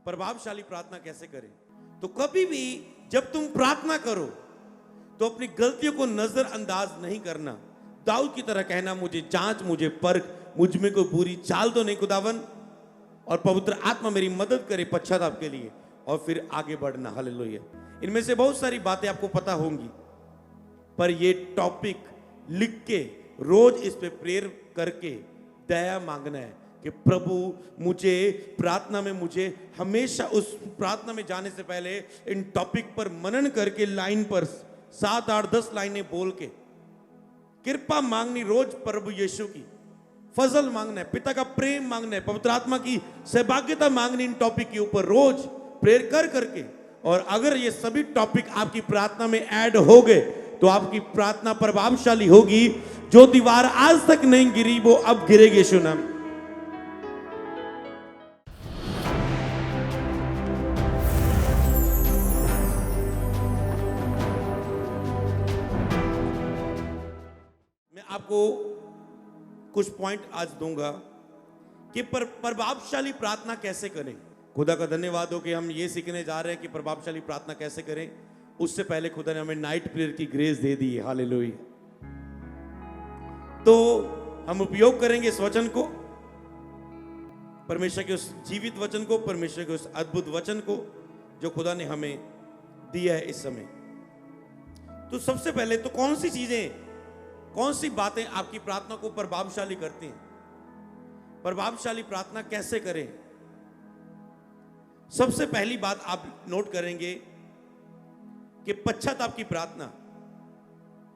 प्रभावशाली प्रार्थना कैसे करें? तो कभी भी जब तुम प्रार्थना करो तो अपनी गलतियों को नजरअंदाज नहीं करना। दाऊद की तरह कहना, मुझे जांच, मुझे परख, मुझ में कोई बुरी चाल तो नहीं खुदावन, और पवित्र आत्मा मेरी मदद करे पश्चाताप के लिए, और फिर आगे बढ़ना। हालेलुया। इनमें से बहुत सारी बातें आपको पता होंगी, पर ये टॉपिक लिख के रोज इस पे प्रेयर करके दया मांगना है कि प्रभु मुझे प्रार्थना में, मुझे हमेशा उस प्रार्थना में जाने से पहले इन टॉपिक पर मनन करके लाइन पर 7, 8, 10 लाइनें बोल के कृपा मांगनी, रोज प्रभु यीशु की फजल मांगना है, पिता का प्रेम मांगना है, पवित्र आत्मा की सहभागिता मांगनी इन टॉपिक के ऊपर रोज प्रेयर कर करके। और अगर ये सभी टॉपिक आपकी प्रार्थना में ऐड हो गए तो आपकी प्रार्थना प्रभावशाली होगी। जो दीवार आज तक नहीं गिरी वो अब गिरेगी यीशु नाम। मैं आपको कुछ पॉइंट आज दूंगा कि प्रभावशाली प्रार्थना कैसे करें। खुदा का धन्यवाद हो कि हम ये सीखने जा रहे हैं कि प्रभावशाली प्रार्थना कैसे करें। उससे पहले खुदा ने हमें नाइट प्रेयर की ग्रेस दे दी है। हालेलुया। तो हम उपयोग करेंगे इस वचन को, परमेश्वर के उस जीवित वचन को, परमेश्वर के उस अद्भुत वचन को जो खुदा ने हमें दिया है इस समय। तो सबसे पहले तो कौन सी चीजें, कौन सी बातें आपकी प्रार्थना को प्रभावशाली करती हैं? प्रभावशाली प्रार्थना कैसे करें? सबसे पहली बात आप नोट करेंगे कि पश्चाताप की प्रार्थना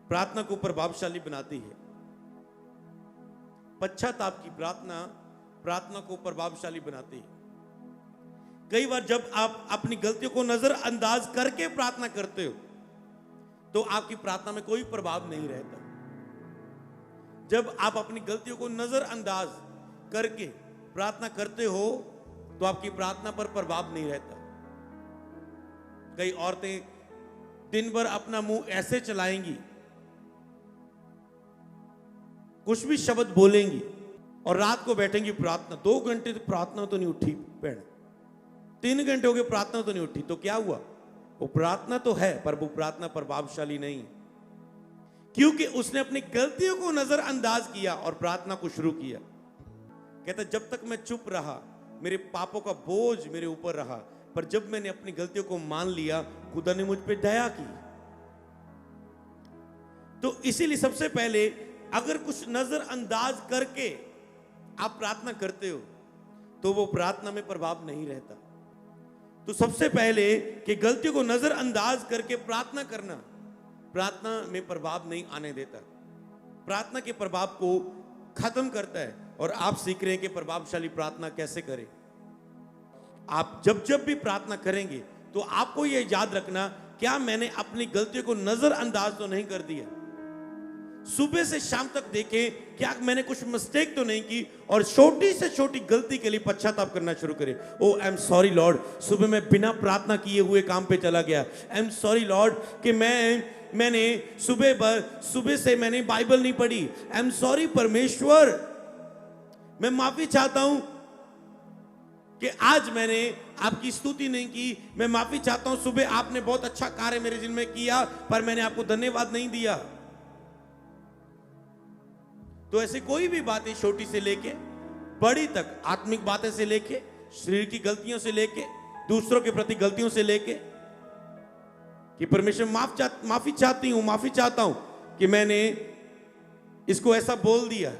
प्रार्थना को प्रभावशाली बनाती है। पश्चाताप की प्रार्थना प्रार्थना को प्रभावशाली बनाती है। कई बार जब आप अपनी गलतियों को नजरअंदाज करके प्रार्थना करते हो तो आपकी प्रार्थना में कोई प्रभाव नहीं रहता। जब आप अपनी गलतियों को नजरअंदाज करके प्रार्थना करते हो तो आपकी प्रार्थना पर प्रभाव नहीं रहता। कई औरतें दिन भर अपना मुंह ऐसे चलाएंगी, कुछ भी शब्द बोलेंगी, और रात को बैठेंगी प्रार्थना। 2 घंटे तो प्रार्थना तो नहीं उठी बहन, 3 घंटे हो गए प्रार्थना तो नहीं उठी। तो क्या हुआ? वो प्रार्थना तो है पर वो प्रार्थना प्रभावशाली नहीं, क्योंकि उसने अपनी गलतियों को नजरअंदाज किया और प्रार्थना को शुरू किया। कहता जब तक मैं चुप रहा मेरे पापों का बोझ मेरे ऊपर रहा, पर जब मैंने अपनी गलतियों को मान लिया खुदा ने मुझ पे दया की। तो इसीलिए सबसे पहले अगर कुछ नजरअंदाज करके आप प्रार्थना करते हो तो वो प्रार्थना में प्रभाव नहीं रहता। तो सबसे पहले कि गलतियों को नजरअंदाज करके प्रार्थना करना प्रार्थना में प्रभाव नहीं आने देता, प्रार्थना के प्रभाव को खत्म करता है। और आप सीख रहे हैं कि प्रभावशाली प्रार्थना कैसे करें। आप जब जब भी प्रार्थना करेंगे तो आपको यह याद रखना, क्या मैंने अपनी गलतियों को नजरअंदाज तो नहीं कर दिया? सुबह से शाम तक देखें क्या मैंने कुछ मिस्टेक तो नहीं की, और छोटी से छोटी गलती के लिए पश्चाताप करना शुरू करें। ओ आई एम सॉरी लॉर्ड, सुबह मैं बिना प्रार्थना किए हुए काम पे चला गया। आई एम सॉरी लॉर्ड कि मैंने सुबह से मैंने बाइबल नहीं पढ़ी। आई एम सॉरी परमेश्वर, मैं माफी चाहता हूं कि आज मैंने आपकी स्तुति नहीं की। मैं माफी चाहता हूं, सुबह आपने बहुत अच्छा कार्य मेरे जिन में किया पर मैंने आपको धन्यवाद नहीं दिया। तो ऐसे कोई भी बातें छोटी से लेके बड़ी तक, आत्मिक बातें से लेके, शरीर की गलतियों से लेके, दूसरों के प्रति गलतियों से लेके, कि परमेश्वर माफी चाहता हूं कि मैंने इसको ऐसा बोल दिया,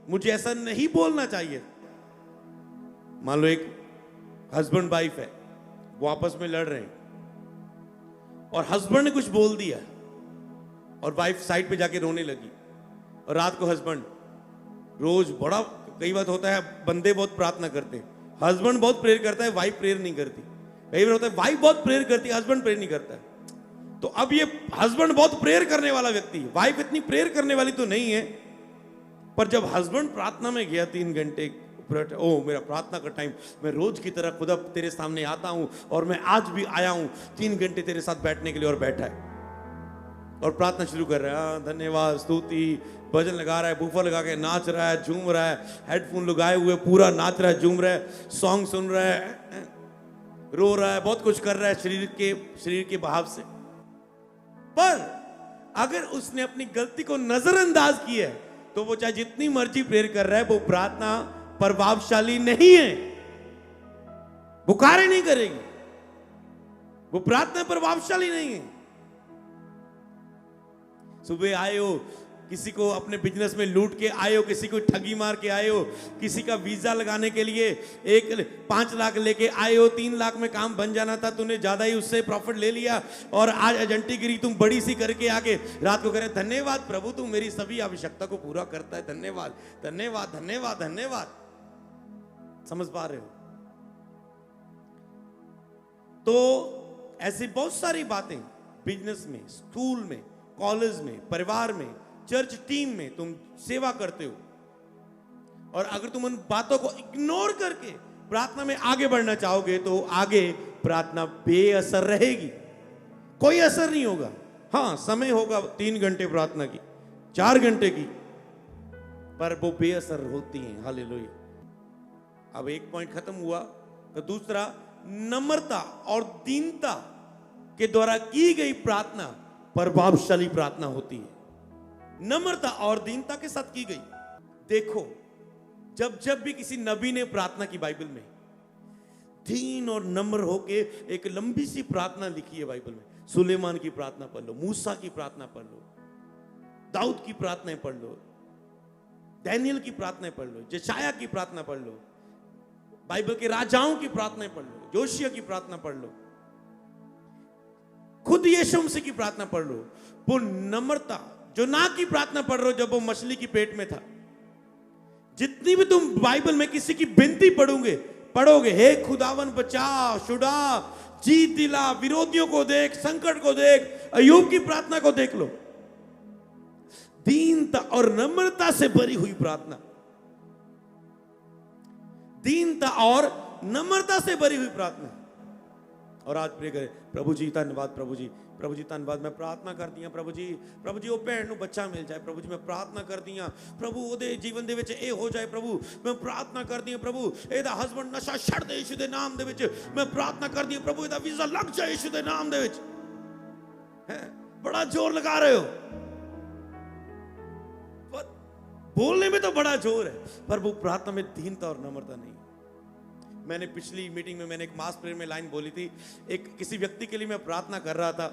मुझे ऐसा नहीं बोलना चाहिए। मान लो एक हस्बैंड वाइफ है, वो आपस में लड़ रहे हैं और हस्बैंड ने कुछ बोल दिया और वाइफ साइड पे जाके रोने लगी। और रात को हस्बैंड रोज, बड़ा कई बार होता है बंदे बहुत प्रार्थना करते हैं, हस्बैंड बहुत प्रेयर करता है, वाइफ प्रेयर नहीं करती। कई बार होता है वाइफ बहुत प्रेयर करती है, हस्बैंड प्रेयर नहीं करता है। तो अब ये हस्बैंड बहुत प्रेयर करने वाला व्यक्ति है, वाइफ इतनी प्रेयर करने वाली तो नहीं है, पर जब हस्बैंड प्रार्थना में गया 3 घंटे, ओ मेरा प्रार्थना का टाइम, मैं रोज की तरह खुदा तेरे सामने आता हूं और मैं आज भी आया हूं 3 घंटे तेरे साथ बैठने के लिए, और बैठा है और प्रार्थना शुरू कर रहा है, धन्यवाद, स्तुति, भजन लगा रहा है, बूफर लगा के नाच रहा है, झूम रहा है, हेडफोन लगाए हुए पूरा नाच रहा है, झूम रहा है, सॉन्ग सुन रहा है। रो रहा है, बहुत कुछ कर रहा है शरीर के बहाव से, पर अगर उसने अपनी गलती को नजरअंदाज किया है तो वो चाहे जितनी मर्जी प्रेयर कर रहा है, वो प्रार्थना प्रभावशाली नहीं है, वो कार्य नहीं करेगी, वो प्रार्थना प्रभावशाली नहीं है। सुबह आए हो, किसी को अपने बिजनेस में लूट के आए हो, किसी को ठगी मार के आए हो, किसी का वीजा लगाने के लिए 5 लाख लेके आए हो, 3 लाख में काम बन जाना था, तूने ज्यादा ही उससे प्रॉफिट ले लिया और आज एजेंटीगिरी तुम बड़ी सी करके आके रात को करे धन्यवाद प्रभु, तू मेरी सभी आवश्यकता को पूरा करता है, धन्यवाद धन्यवाद धन्यवाद धन्यवाद। समझ पा रहे हो? तो ऐसी बहुत सारी बातें बिजनेस में, स्कूल में, कॉलेज में, परिवार में, चर्च टीम में तुम सेवा करते हो, और अगर तुम उन बातों को इग्नोर करके प्रार्थना में आगे बढ़ना चाहोगे तो आगे प्रार्थना बेअसर रहेगी, कोई असर नहीं होगा। हाँ, समय होगा 3 घंटे प्रार्थना की, 4 घंटे की, पर वो बेअसर होती हैं। हालेलुया। अब एक पॉइंट खत्म हुआ, तो दूसरा, नम्रता और दीनता के द्वारा की गई प्रार्थना प्रभावशाली प्रार्थना होती है। नम्रता और दीनता के साथ की गई। देखो, जब भी किसी नबी ने प्रार्थना की बाइबल में, दीन और नम्र होके एक लंबी सी प्रार्थना लिखी है बाइबल में। सुलेमान की प्रार्थना पढ़ लो, मूसा की प्रार्थना पढ़ लो, दाऊद की प्रार्थनाएं पढ़ लो, डैनियल की प्रार्थनाएं पढ़ लो, यशायाह की प्रार्थना पढ़ लो, बाइबल के राजाओं की प्रार्थनाएं पढ़ लो, जोशिया की प्रार्थना पढ़ लो, खुद यीशु मसीह की प्रार्थना पढ़ लो। वो नम्रता, जो ना की प्रार्थना पढ़ रहे हो जब वो मछली की पेट में था, जितनी भी तुम बाइबल में किसी की विनती पढ़ोगे, हे खुदावन बचा, छुड़ा, जीत दिला, विरोधियों को देख, संकट को देख, अय्यूब की प्रार्थना को देख लो, दीनता और नम्रता से भरी हुई प्रार्थना, दीनता और नम्रता से भरी हुई प्रार्थना। और आज प्रे करें, प्रभु जी धन्यवाद, प्रभु जी धन्यवाद, मैं प्रार्थना कर दिया प्रभु जी ਉਹ ਭੈਣ ਨੂੰ ਬੱਚਾ ਮਿਲ ਜਾਏ ਪ੍ਰਭੂ ਜੀ, ਮੈਂ ਪ੍ਰਾਰਥਨਾ ਕਰਦੀ ਆ ਪ੍ਰਭੂ ਉਹਦੇ ਜੀਵਨ ਦੇ ਵਿੱਚ ਇਹ ਹੋ ਜਾਏ ਪ੍ਰਭੂ, ਮੈਂ ਪ੍ਰਾਰਥਨਾ ਕਰਦੀ ਆ ਪ੍ਰਭੂ ਇਹਦਾ ਹਸਬੰਡ ਨਸ਼ਾ ਛੱਡ ਦੇ ਯਿਸੂ ਦੇ ਨਾਮ ਦੇ ਵਿੱਚ, ਮੈਂ ਪ੍ਰਾਰਥਨਾ ਕਰਦੀ ਆ ਪ੍ਰਭੂ ਇਹਦਾ ਵੀਜ਼ਾ ਲੱਗ ਜਾਏ ਯਿਸੂ ਦੇ ਨਾਮ ਦੇ ਵਿੱਚ। है बड़ा जोर लगा रहे हो, पर बोलने में तो बड़ा जोर है, पर वो प्रार्थना में दीनता और नम्रता नहीं। मैंने पिछली मीटिंग में मैंने एक मास प्रेयर में लाइन बोली थी, एक किसी व्यक्ति के लिए मैं प्रार्थना कर रहा था,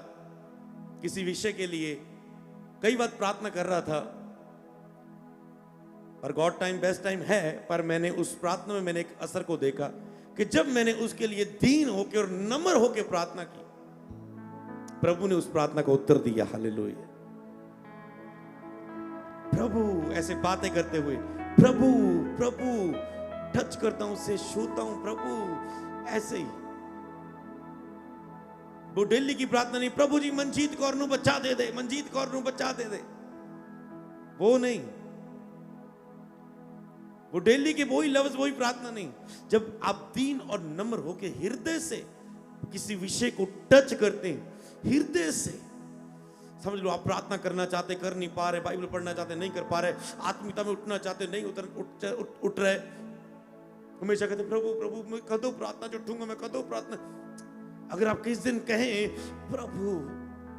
किसी विषय के लिए कई बार प्रार्थना कर रहा था, और गॉड टाइम बेस्ट टाइम है, पर मैंने उस प्रार्थना में मैंने एक असर को देखा कि जब मैंने उसके लिए दीन होकर और नम्र होकर प्रार्थना की, प्रभु ने उस प्रार्थना को उत्तर दिया। हालेलुया। प्रभु ऐसे बातें करते हुए, प्रभु प्रभु टच करता हूं, उसे छूता हूं प्रभु, ऐसे ही। वो दिल्ली की प्रार्थना नहीं, प्रभु जी मनजीत कौर नू बचा दे दे, मनजीत कौर नू बचा दे दे, वो नहीं। वो दिल्ली के वही लफ्ज, वही प्रार्थना नहीं। जब आप दीन और नम्र होकर हृदय से किसी विषय को टच करते हैं, हृदय से, समझ लो आप प्रार्थना करना चाहते, कर नहीं पा रहे, बाइबल पढ़ना चाहते, नहीं कर पा रहे, आत्मिकता में उठना चाहते, नहीं उठ रहे, हमेशा कहते प्रभु प्रभु मैं कदों प्रार्थना जो उठूंगा, मैं कदों प्रार्थना। अगर आप किस दिन कहें प्रभु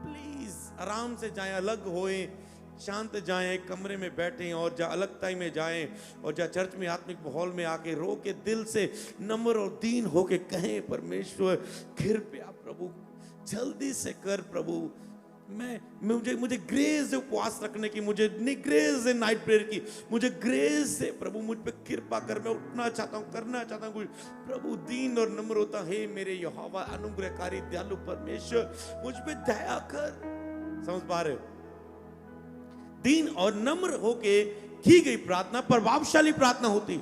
प्लीज, आराम से जाएं, अलग होएं, शांत जाएं, कमरे में बैठें और जा अलगता में जाएं, और जा चर्च में आत्मिक माहौल में आके रो के दिल से नम्र और दीन होके कहें, परमेश्वर कृपया प्रभु जल्दी से कर प्रभु, मुझे ग्रेस है उपवास रखने की, मुझे ग्रेस है नाइट प्रेयर की, मुझे ग्रेस है प्रभु, मुझ पे कृपा कर, मैं उठना चाहता हूँ, करना चाहता हूँ कुछ। प्रभु दीन और नम्र होता है, मेरे यहोवा अनुग्रहकारी दयालु परमेश्वर, मुझ पे दया कर। समझ पा रहे हो? दीन और नम्र होके की गई प्रार्थना प्रभावशाली प्रार्थना होती।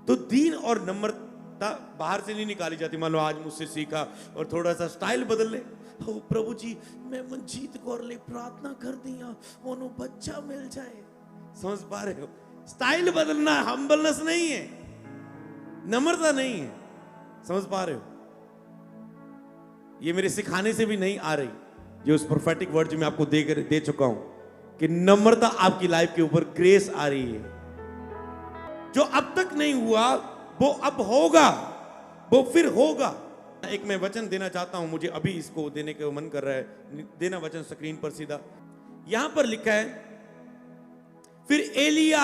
तो दीन और नम्रता बाहर से नहीं निकाली जाती। मान लो आज मुझसे सीखा और थोड़ा सा स्टाइल बदल ले, हो प्रभु जी मैं मनजीत कौर ले प्रार्थना कर दिया, ओनो बच्चा मिल जाए। समझ पा रहे हो? स्टाइल बदलना हम्बलनेस नहीं है, नम्रता नहीं है। समझ पा रहे हो? ये मेरे सिखाने से भी नहीं आ रही, ये उस प्रोफेटिक वर्ड जो मैं आपको दे चुका हूं कि नम्रता आपकी लाइफ के ऊपर ग्रेस आ रही है। जो अब तक नहीं हुआ वो अब होगा, वो फिर होगा। एक मैं वचन देना चाहता हूं, मुझे अभी इसको देने का मन कर रहा है, देना वचन स्क्रीन पर सीधा। यहां पर लिखा है, फिर एलिया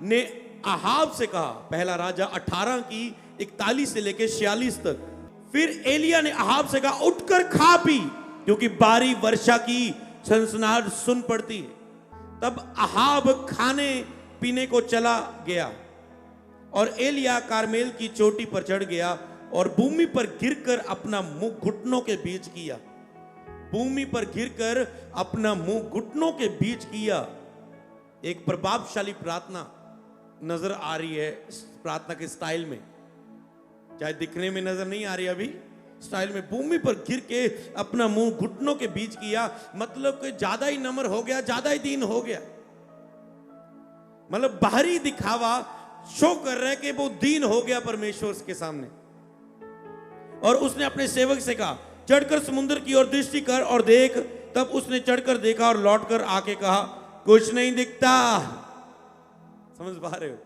ने अहाब से कहा, पहला राजा 18 की 41 से लेकर 46 तक। फिर एलिया ने अहाब से कहा, उठकर खा पी, क्योंकि बारी वर्षा की सनसनाहट सुन पड़ती है। तब अहाब खाने पीने को चला गया और एलिया कारमेल की चोटी पर चढ़ गया और भूमि पर गिरकर अपना मुंह घुटनों के बीच किया। भूमि पर गिरकर अपना मुंह घुटनों के बीच किया। एक प्रभावशाली प्रार्थना नजर आ रही है इस प्रार्थना के स्टाइल में, चाहे दिखने में नजर नहीं आ रही अभी, स्टाइल में भूमि पर गिर के अपना मुंह घुटनों के बीच किया। मतलब कि ज्यादा ही नम्र हो गया, ज्यादा ही दीन हो गया। मतलब बाहरी दिखावा शो कर रहा है कि वो दीन हो गया परमेश्वर के सामने। और उसने अपने सेवक से कहा, चढ़कर समुद्र की ओर दृष्टि कर और देख। तब उसने चढ़कर देखा और लौटकर आके कहा, कुछ नहीं दिखता। समझ पा रहे हो?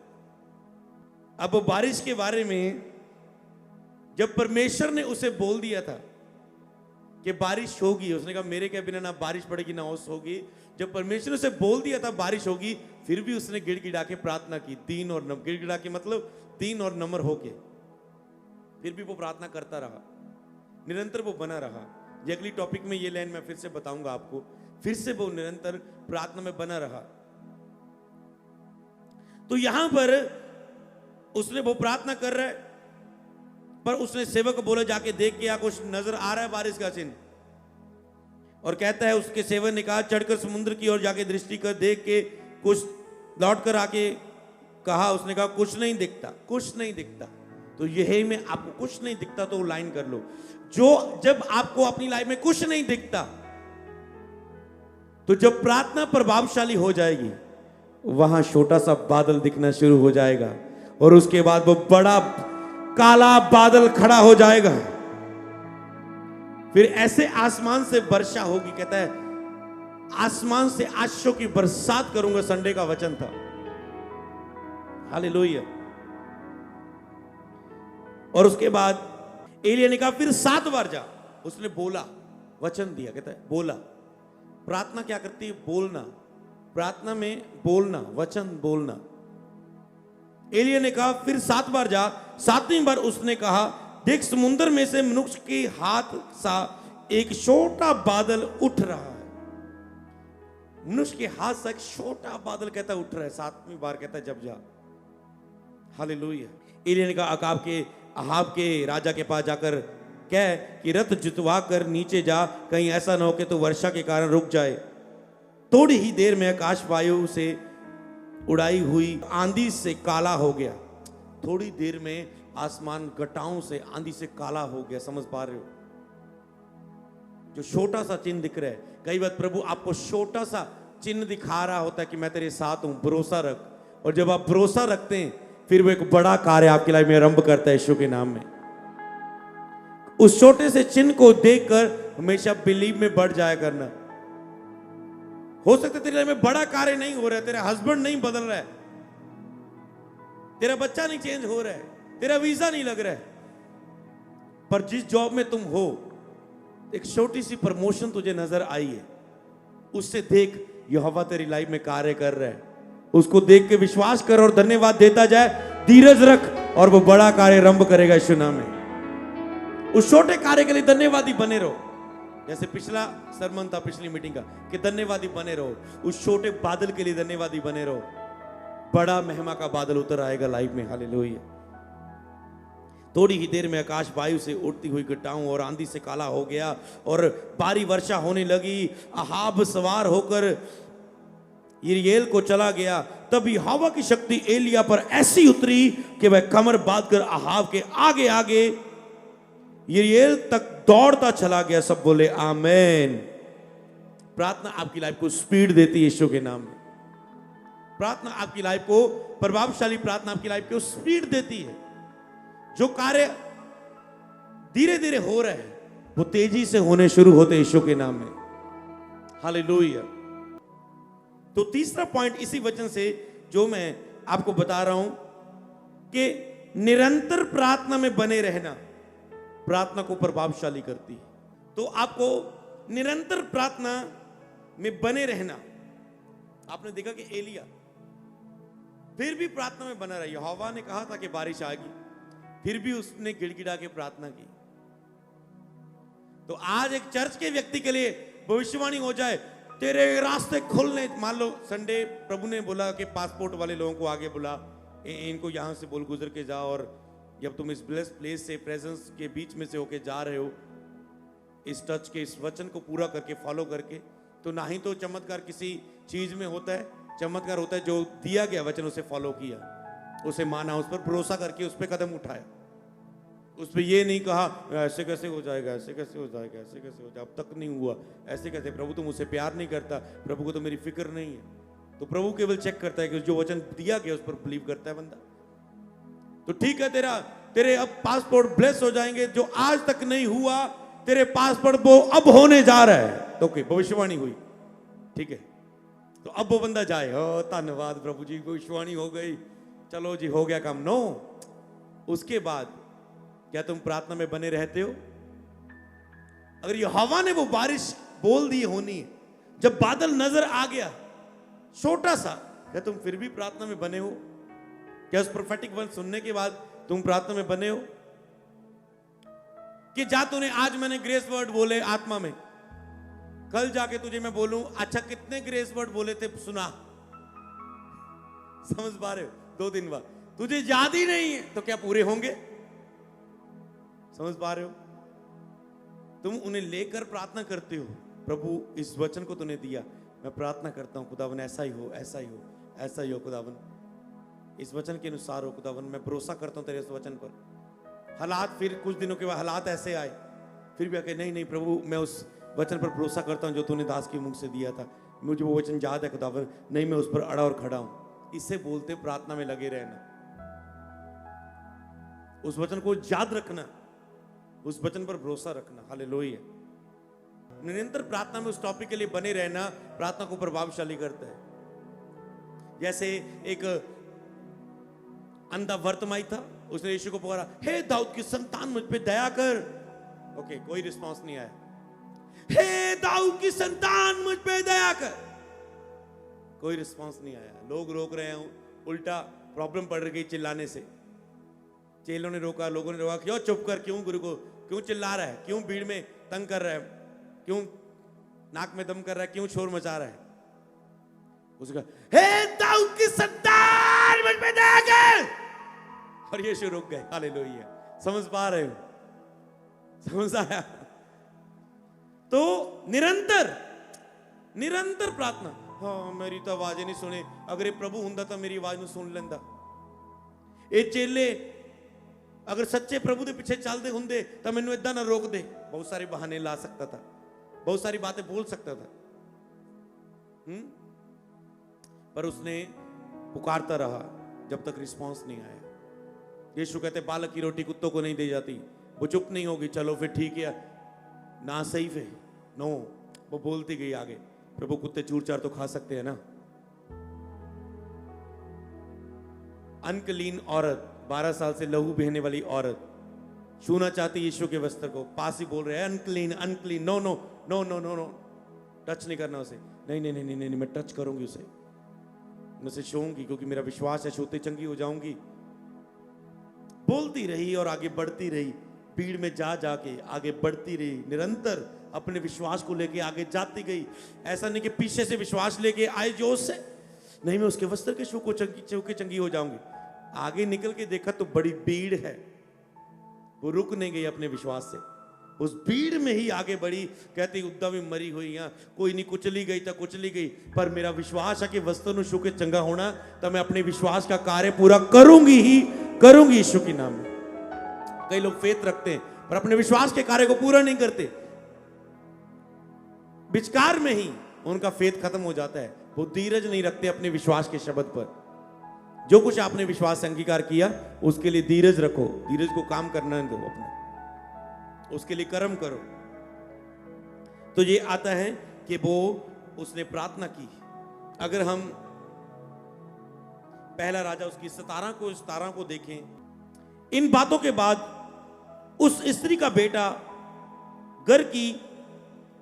अब वो बारिश के बारे में जब परमेश्वर ने उसे बोल दिया था कि बारिश होगी, उसने कहा मेरे के बिना ना बारिश पड़ेगी ना ओस होगी। जब परमेश्वर ने उसे बोल दिया था बारिश होगी, फिर भी उसने गिड़गिड़ा के प्रार्थना की, दीन और नम्र, गिड़गिड़ा के मतलब दीन और नम्र होके फिर भी वो प्रार्थना करता रहा, निरंतर वो बना रहा। ये अगली टॉपिक में ये लाइन मैं फिर से बताऊंगा आपको। फिर से वो निरंतर प्रार्थना में बना रहा। तो यहां पर उसने वो प्रार्थना कर रहा है, पर उसने सेवक को बोला जाके देख के, या कुछ नजर आ रहा है बारिश का चिन्ह? और कहता है उसके सेवक ने कहा, चढ़कर समुद्र की ओर जाके दृष्टि कर देख के कुछ लौट कर आके कहा, उसने कहा कुछ नहीं दिखता, कुछ नहीं दिखता। तो यही में आपको कुछ नहीं दिखता तो लाइन कर लो, जो जब आपको अपनी लाइफ में कुछ नहीं दिखता, तो जब प्रार्थना प्रभावशाली हो जाएगी, वहां छोटा सा बादल दिखना शुरू हो जाएगा और उसके बाद वो बड़ा काला बादल खड़ा हो जाएगा। फिर ऐसे आसमान से वर्षा होगी। कहता है आसमान से आशीषों की बरसात करूंगा, संडे का वचन था। हालेलुया। और उसके बाद एलिया ने कहा फिर 7 बार जा। उसने बोला, वचन दिया, कहता है बोला। प्रार्थना क्या करती है? बोलना। प्रार्थना में बोलना, वचन बोलना। एलिया ने कहा फिर 7 बार जा। 7वीं बार उसने कहा, देख समुद्र में से मनुष्य के हाथ सा एक छोटा बादल उठ रहा है। मनुष्य के हाथ सा एक छोटा बादल कहता उठ रहा है। 7वीं बार कहता है जब जा। हालेलुया। एलिया ने कहा अहाब के राजा के पास जाकर कह कि रथ जुतवा कर नीचे जा, कहीं ऐसा ना हो कि तो वर्षा के कारण रुक जाए। थोड़ी ही देर में आकाश वायु से उड़ाई हुई आंधी से काला हो गया। थोड़ी देर में आसमान घटाओं से, आंधी से काला हो गया। समझ पा रहे हो? जो छोटा सा चिन्ह दिख रहा है, कई बार प्रभु आपको छोटा सा चिन्ह दिखा रहा होता है कि मैं तेरे साथ हूं, भरोसा रख। और जब आप भरोसा रखते हैं, फिर वो एक बड़ा कार्य आपकी लाइफ में आरंभ करता है यीशु के नाम में। उस छोटे से चिन्ह को देखकर हमेशा बिलीव में बढ़ जाया करना। हो सकता है तेरे लाइफ में बड़ा कार्य नहीं हो रहा है, तेरा हस्बैंड नहीं बदल रहा है, तेरा बच्चा नहीं चेंज हो रहा है, तेरा वीजा नहीं लग रहा है, पर जिस जॉब में तुम हो एक छोटी सी प्रमोशन तुझे नजर आई है, उससे देख यहोवा तेरी लाइफ में कार्य कर रहा है। उसको देख के विश्वास कर और धन्यवाद देता जाए, धीरज रख और वो बड़ा कार्य आरंभ करेगा यीशु नाम में। उस छोटे कार्य के लिए धन्यवादी बने रहो। जैसे पिछला सरमन था, पिछली मीटिंग का, कि धन्यवादी बने रहो। उस छोटे बादल के लिए धन्यवादी बने रहो, बड़ा महिमा का बादल उतर आएगा लाइफ में। हालेलुया। थोड़ी ही देर में आकाश वायु से उड़ती हुई घटाओं और आंधी से काला हो गया और भारी वर्षा होने लगी। अहाब सवार होकर यिर्येल को चला गया। तब यहोवा की शक्ति एलिया पर ऐसी उतरी कि वह कमर बांधकर अहाब के आगे आगे यिर्येल तक दौड़ता चला गया। सब बोले आमेन। प्रार्थना आपकी लाइफ को स्पीड देती है यीशु के नाम में। प्रार्थना आपकी लाइफ को, प्रभावशाली प्रार्थना आपकी लाइफ को स्पीड देती है। जो कार्य धीरे धीरे हो रहे हैं वो तेजी से होने शुरू होते यीशु के नाम में। हालेलुया। तो तीसरा पॉइंट इसी वचन से जो मैं आपको बता रहा हूं कि निरंतर प्रार्थना में बने रहना प्रार्थना को प्रभावशाली करती है। तो आपको निरंतर प्रार्थना में बने रहना। आपने देखा कि एलिया फिर भी प्रार्थना में बना रहा। यहोवा ने कहा था कि बारिश आएगी, फिर भी उसने गिड़गिड़ा के प्रार्थना की। तो आज एक चर्च के व्यक्ति के लिए भविष्यवाणी हो जाए, तेरे रास्ते खुलने। मान लो संडे प्रभु ने बोला कि पासपोर्ट वाले लोगों को आगे बुला, इनको यहां से बोल गुजर के जाओ, और जब तुम इस ब्लेस्ड प्लेस से, प्रेजेंस के बीच में से होके जा रहे हो, इस टच के, इस वचन को पूरा करके, फॉलो करके, तो ना ही तो चमत्कार किसी चीज में होता है, चमत्कार होता है जो दिया गया वचन उसे फॉलो किया, उसे माना, उस पर भरोसा करके उस पर कदम उठाया। उस पर ये नहीं कहा ऐसे कैसे हो जाएगा, ऐसे कैसे हो जाएगा, ऐसे कैसे हो जाएगा, अब तक नहीं हुआ, ऐसे कैसे, प्रभु तुम मुझसे प्यार नहीं करता, प्रभु को तो मेरी फिक्र नहीं है। तो प्रभु केवल चेक करता है कि जो वचन दिया गया उस पर बिलीव करता है बंदा। तो ठीक है, तेरे अब पासपोर्ट ब्लेस हो जाएंगे, जो आज तक नहीं हुआ तेरे पासपोर्ट वो अब होने जा रहा है। तो भविष्यवाणी हुई, ठीक है, तो अब वो बंदा जाए, धन्यवाद प्रभु जी, भविष्यवाणी हो गई, चलो जी हो गया काम। नो, उसके बाद क्या तुम प्रार्थना में बने रहते हो? अगर यहोवा ने वो बारिश बोल दी होनी, जब बादल नजर आ गया छोटा सा, क्या तुम फिर भी प्रार्थना में बने हो? क्या उस प्रोफेटिक वर्ड सुनने के बाद तुम प्रार्थना में बने हो? कि जा तूने, आज मैंने ग्रेस वर्ड बोले आत्मा में, कल जाके तुझे मैं बोलूं अच्छा कितने ग्रेस वर्ड बोले थे सुना, समझ पा रहे हो? 2 दिन बाद तुझे याद ही नहीं है तो क्या पूरे होंगे? समझ पा रहे हो? तुम उन्हें लेकर प्रार्थना करते हो, प्रभु इस वचन को तूने दिया, मैं प्रार्थना करता हूं खुदावन ऐसा ही हो, ऐसा ही हो, ऐसा ही हो खुदावन, इस वचन के अनुसार हो खुदावन, मैं भरोसा करता हूं तेरे इस वचन पर। हालात फिर कुछ दिनों के बाद हालात ऐसे आए, फिर भी आके नहीं नहीं प्रभु मैं उस वचन पर भरोसा करता हूं जो तूने दास के मुंह से दिया था, मुझे वो वचन याद है खुदावन, नहीं मैं उस पर अड़ा और खड़ा हूं। इससे बोलते प्रार्थना में लगे रहना, उस वचन को याद रखना, उस वचन पर भरोसा रखना। हालेलुया। निरंतर प्रार्थना में उस टॉपिक के लिए बने रहना प्रार्थना को प्रभावशाली करता है। जैसे एक अंधा वर्तमाई था, उसने यीशु को पुकारा, हे दाऊद की संतान मुझ पे दया कर। ओके, कोई रिस्पांस नहीं आया। हे दाऊद की संतान मुझ पे दया कर, कोई रिस्पांस नहीं आया। लोग रोक रहे हैं, उल्टा प्रॉब्लम पड़ गई चिल्लाने से। चेलों ने रोका, लोगों ने रोका, क्यों चुप कर, क्यों गुरु को क्यों चिल्ला रहा है, क्यों भीड़ में तंग कर रहा है, क्यों नाक में दम कर रहा है, क्यों शोर मचा रहा है? उसका हे दाऊद की संतान मुझ पे दया कर, और यीशु रुक गए। हालेलुया। समझ पा रहे हो? समझ आया? तो निरंतर प्रार्थना। हाँ मेरी तो आवाज नहीं सुने, अगर ये प्रभु हुंदा तो मेरी आवाज ਨੂੰ सुन लेंदा। ये चेले अगर सच्चे प्रभु के पीछे चलते होंगे तो मैनू इदा ना रोक दे। बहुत सारे बहाने ला सकता था, बहुत सारी बातें बोल सकता था, पर उसने पुकारता रहा जब तक रिस्पांस नहीं आया। यीशु कहते बालक की रोटी कुत्तों को नहीं दी जाती, वो चुप नहीं होगी, चलो फिर ठीक है ना, सही है नो, वो बोलती गई आगे, प्रभु कुत्ते चूर चार तो खा सकते हैं ना। अनक्लीन औरत, 12 साल से लहू बहने वाली औरत छूना चाहती यीशु के वस्त्र को, पास ही बोल रहे हैं unclean unclean, no no no no no no, touch नहीं करना उसे। नहीं नहीं नहीं नहीं, नहीं मैं टच करूंगी उसे, मैं उसे छूऊंगी क्योंकि मेरा विश्वास है, छूते चंगी हो जाऊंगी। बोलती रही और आगे बढ़ती रही, भीड़ में जा जाके आगे बढ़ती रही, निरंतर अपने विश्वास को लेके आगे जाती गई। ऐसा नहीं कि पीछे से विश्वास लेके आए जोश से, नहीं मैं उसके वस्त्र के छू के चंगी हो जाऊंगी। आगे निकल के देखा तो बड़ी भीड़ है, वो रुक नहीं गई अपने विश्वास से, उस भीड़ में ही आगे बढ़ी। कहती उद्दा में मरी हुई यहाँ कोई नहीं, कुचली गई तो कुचली गई, पर मेरा विश्वास है कि वस्त्र छू के चंगा होना, तो मैं अपने विश्वास का कार्य पूरा करूंगी ही करूंगी यीशु के नाम में। कई लोग फेथ रखते हैं पर अपने विश्वास के कार्य को पूरा नहीं करते, विचकार में ही उनका फेथ खत्म हो जाता है। वो धीरज नहीं रखते अपने विश्वास के शब्द पर। जो कुछ आपने विश्वास से अंगीकार किया उसके लिए धीरज रखो, धीरज को काम करना दो अपना, उसके लिए कर्म करो। तो ये आता है कि वो उसने प्रार्थना की। अगर हम पहला राजा उसकी 17 को देखें, इन बातों के बाद उस स्त्री का बेटा घर की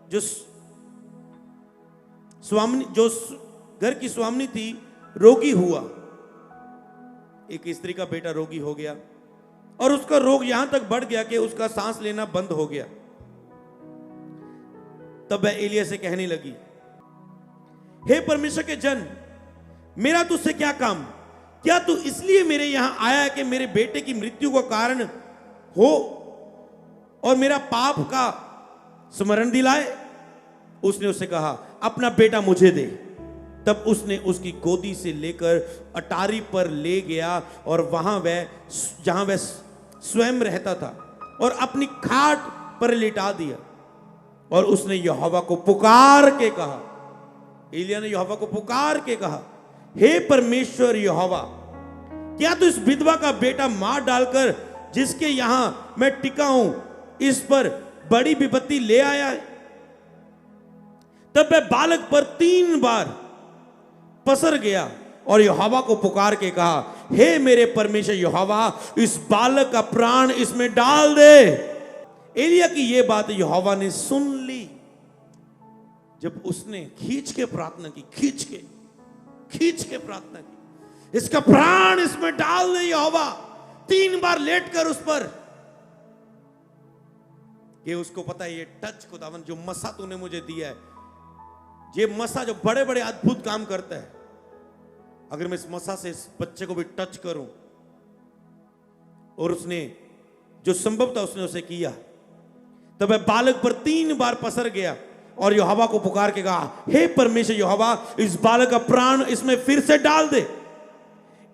जो घर की स्वामिनी थी रोगी हुआ। एक स्त्री का बेटा रोगी हो गया और उसका रोग यहां तक बढ़ गया कि उसका सांस लेना बंद हो गया। तब वह एलिय्याह से कहने लगी, हे परमेश्वर के जन, मेरा तुझसे क्या काम? क्या तू इसलिए मेरे यहां आया कि मेरे बेटे की मृत्यु का कारण हो और मेरा पाप का स्मरण दिलाए? उसने उससे कहा, अपना बेटा मुझे दे। तब उसने उसकी गोदी से लेकर अटारी पर ले गया और जहां वह स्वयं रहता था और अपनी खाट पर लिटा दिया। और उसने यहोवा को पुकार के कहा, एलिय्याह ने यहोवा को पुकार के कहा, हे परमेश्वर यहोवा, क्या तू इस विधवा का बेटा मार डालकर जिसके यहां मैं टिका हूं इस पर बड़ी विपत्ति ले आया है? तब वह बालक पर 3 बार पसर गया और यहोवा को पुकार के कहा, हे मेरे परमेश्वर यहोवा, इस बालक का प्राण इसमें डाल दे। एलिय्याह की यह बात यहोवा ने सुन ली। जब उसने खींच के प्रार्थना की, खींच के प्रार्थना की, इसका प्राण इसमें डाल दे यहोवा, 3 बार लेटकर उस पर, ये उसको पता है ये टच खुदावन जो मसा तूने मुझे दिया है, ये मसा जो बड़े बड़े अद्भुत काम करता है, अगर मैं इस मसा से इस बच्चे को भी टच करूं, और उसने जो संभव था उसने उसे किया। तब वह बालक पर 3 बार पसर गया और यहोवा को पुकार के कहा, हे परमेश्वर यहोवा, इस बालक का प्राण इसमें फिर से डाल दे।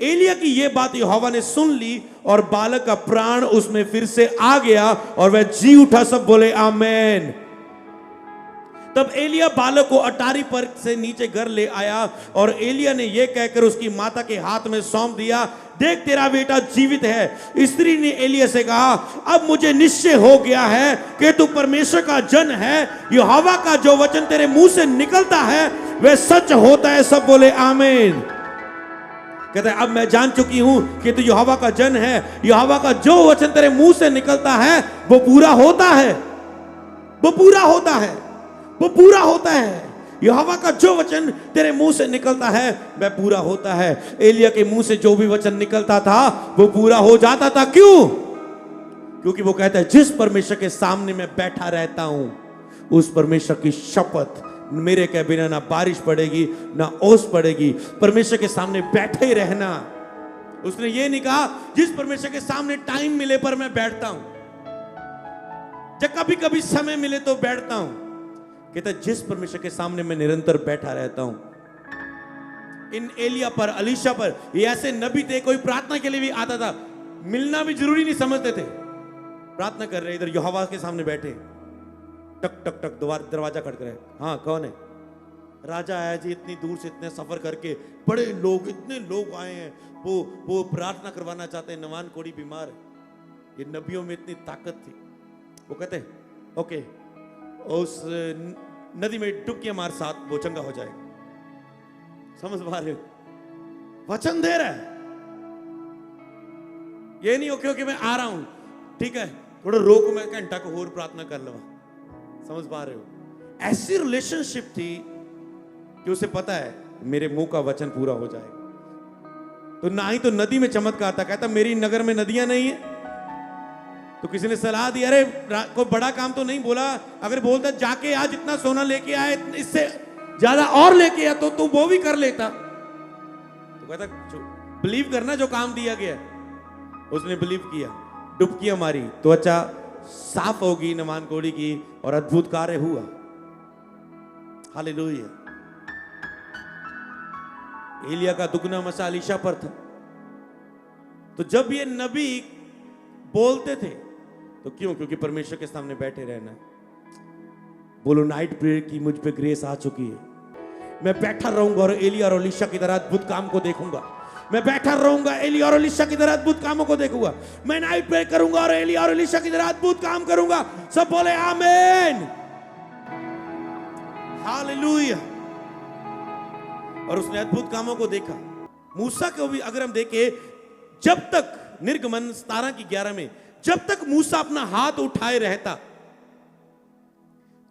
एलिय्याह की यह बात यहोवा ने सुन ली और बालक का प्राण उसमें फिर से आ गया और वह जी उठा। सब बोले आमेन। तब एलिय्याह बालक को अटारी पर से नीचे घर ले आया और एलिय्याह ने यह कहकर उसकी माता के हाथ में सौंप दिया, देख तेरा बेटा जीवित है। स्त्री ने एलिय्याह से कहा, अब मुझे निश्चय हो गया है कि तू परमेश्वर का जन है, यहोवा का जो वचन तेरे मुंह से निकलता है वह सच होता है। सब बोले आमीन। कहते हैं, अब मैं जान चुकी हूं कि तू यहोवा का जन है, यहोवा का जो वचन तेरे मुंह से निकलता है वो पूरा होता है, वो पूरा होता है, वो पूरा होता है। यहोवा का जो वचन तेरे मुंह से निकलता है वह पूरा होता है। एलिय्याह के मुंह से जो भी वचन निकलता था वो पूरा हो जाता था। क्यों? क्योंकि वो कहता है, जिस परमेश्वर के सामने मैं बैठा रहता हूं उस परमेश्वर की शपथ, मेरे के बिना ना बारिश पड़ेगी ना ओस पड़ेगी। परमेश्वर के सामने बैठे ही रहना। उसने ये नहीं कहा जिस परमेश्वर के सामने टाइम मिले पर मैं बैठता हूं, जब कभी कभी समय मिले तो बैठता हूं। कहता जिस परमेश्वर के सामने मैं निरंतर बैठा रहता हूं। इन एलिय्याह पर, अलीशा पर, ये ऐसे नबी थे, कोई प्रार्थना के लिए भी आता था, मिलना भी जरूरी नहीं समझते थे, प्रार्थना कर रहे, इधर यहोवा के सामने बैठे, टक टक टक दरवाजा खटक रहा है। हाँ, कौन है? राजा आया जी, इतनी दूर से इतने सफर करके, बड़े लोग, इतने लोग आए हैं, वो प्रार्थना करवाना चाहते हैं, नवान कोड़ी बीमार है। ये नबियों में इतनी ताकत थी। वो कहते ओके, उस नदी में डुबकियां मार, साथ वो चंगा हो जाए। समझ पा रहे हो? वचन दे रहा है, ये नहीं ओके ओके मैं आ रहा हूं, ठीक है थोड़ा रोक, मैं घंटा को और प्रार्थना कर लवा। समझ पा रहे हो? ऐसी रिलेशनशिप थी कि उसे पता है मेरे मुंह का वचन पूरा हो जाएगा। तो ना ही तो नदी में चमत्कार था, कहता मेरी नगर में नदियां नहीं है। तो किसी ने सलाह दी, अरे कोई बड़ा काम तो नहीं बोला, अगर बोलता जाके आज इतना सोना लेके आए, इससे ज्यादा और लेके आ तो तू वो भी कर लेता। तो कहता बिलीव करना जो काम दिया गया। उसने बिलीव किया, डुबकियां मारी, त्वचा साफ होगी नमान कोड़ी की, और अद्भुत कार्य हुआ। हालेलुया। एलिय्याह का दुगना मसा अलीशा पर था। तो जब ये नबी बोलते थे तो क्यों? क्योंकि परमेश्वर के सामने बैठे रहना। बोलो नाइट प्रेयर की मुझ पे ग्रेस आ चुकी है। मैं बैठा रहूंगा और एलिय्याह और अलीशा की तरह अद्भुत काम को देखूंगा। मैं बैठा रहूंगा, एलिय्याह और अलीशा की तरह अद्भुत कामों को देखूंगा। मैं नाइट प्रेयर करूंगा और एलिय्याह और अलीशा की तरह अद्भुत काम करूंगा। सब बोले आमीन, हालेलुया। और उसने अद्भुत कामों को देखा। मूसा को भी अगर हम देखें, जब तक निर्गमन 17 की 11 में, जब तक मूसा अपना हाथ उठाए रहता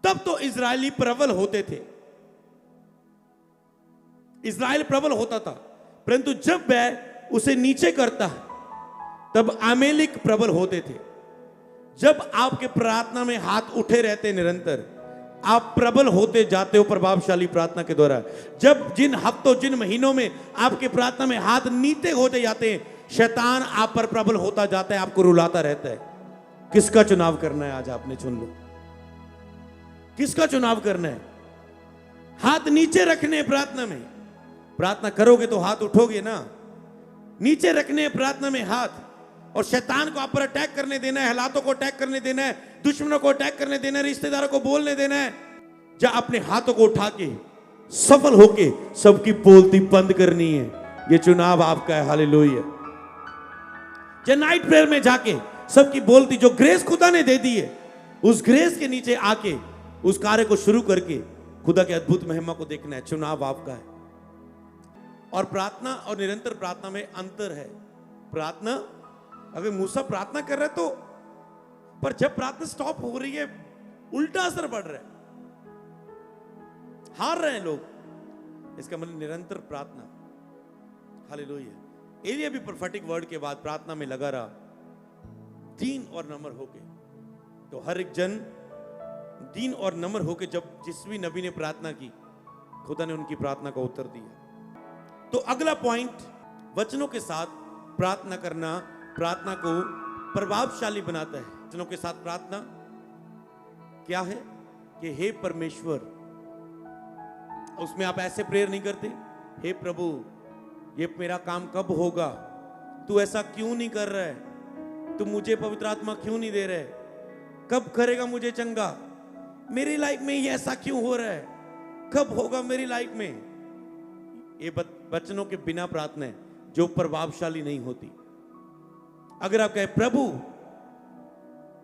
तब तो इजरायली प्रबल होते थे, इजराइल प्रबल होता था, परंतु जब वह उसे नीचे करता तब अमेलिक प्रबल होते थे। जब आपके प्रार्थना में हाथ उठे रहते निरंतर, आप प्रबल होते जाते हो प्रभावशाली प्रार्थना के द्वारा। जब जिन हफ्तों जिन महीनों में आपके प्रार्थना में हाथ नीचे होते जाते हैं, शैतान आप पर प्रबल होता जाता है, आपको रुलाता रहता है। किसका चुनाव करना है आज? आपने चुन लो, किसका चुनाव करना है? हाथ नीचे रखने प्रार्थना में, प्रार्थना करोगे तो हाथ उठोगे ना, नीचे रखने प्रार्थना में हाथ, और शैतान को आप पर अटैक करने देना है, हालातों को अटैक करने देना है, दुश्मनों को अटैक करने देना है, रिश्तेदारों को बोलने देना है। जब अपने हाथों को उठा के सफल होके सबकी बोलती बंद करनी है, ये चुनाव आपका है। हालेलुया। जब नाइट प्रेयर में जाके सबकी बोलती, जो ग्रेस खुदा ने दे दी है, उस ग्रेस के नीचे आके उस कार्य को शुरू करके खुदा के अद्भुत महिमा को देखना है, चुनाव आपका है। और प्रार्थना और निरंतर प्रार्थना में अंतर है। प्रार्थना, अगर मूसा प्रार्थना कर रहा है तो, पर जब प्रार्थना स्टॉप हो रही है उल्टा असर बढ़ रहा है, हार रहे हैं लोग, इसका मतलब निरंतर प्रार्थना। हालेलुया। एलिया भी प्रोफेटिक वर्ड के बाद प्रार्थना में लगा रहा, दीन और नम्र होके। तो हर एक जन दीन और नम्र होके, जब जिस भी नबी ने प्रार्थना की, खुदा ने उनकी प्रार्थना का उत्तर दिया। तो अगला पॉइंट, वचनों के साथ प्रार्थना करना प्रार्थना को प्रभावशाली बनाता है। वचनों के साथ प्रार्थना क्या है कि हे परमेश्वर, उसमें आप ऐसे प्रेयर नहीं करते, हे प्रभु ये मेरा काम कब होगा, तू ऐसा क्यों नहीं कर रहा है, तू मुझे पवित्र आत्मा क्यों नहीं दे रहा है, कब करेगा मुझे चंगा, मेरी लाइफ में ये ऐसा क्यों हो रहा है, कब होगा मेरी लाइफ में। ये वचनों के बिना प्रार्थना है जो प्रभावशाली नहीं होती। अगर आप कहे प्रभु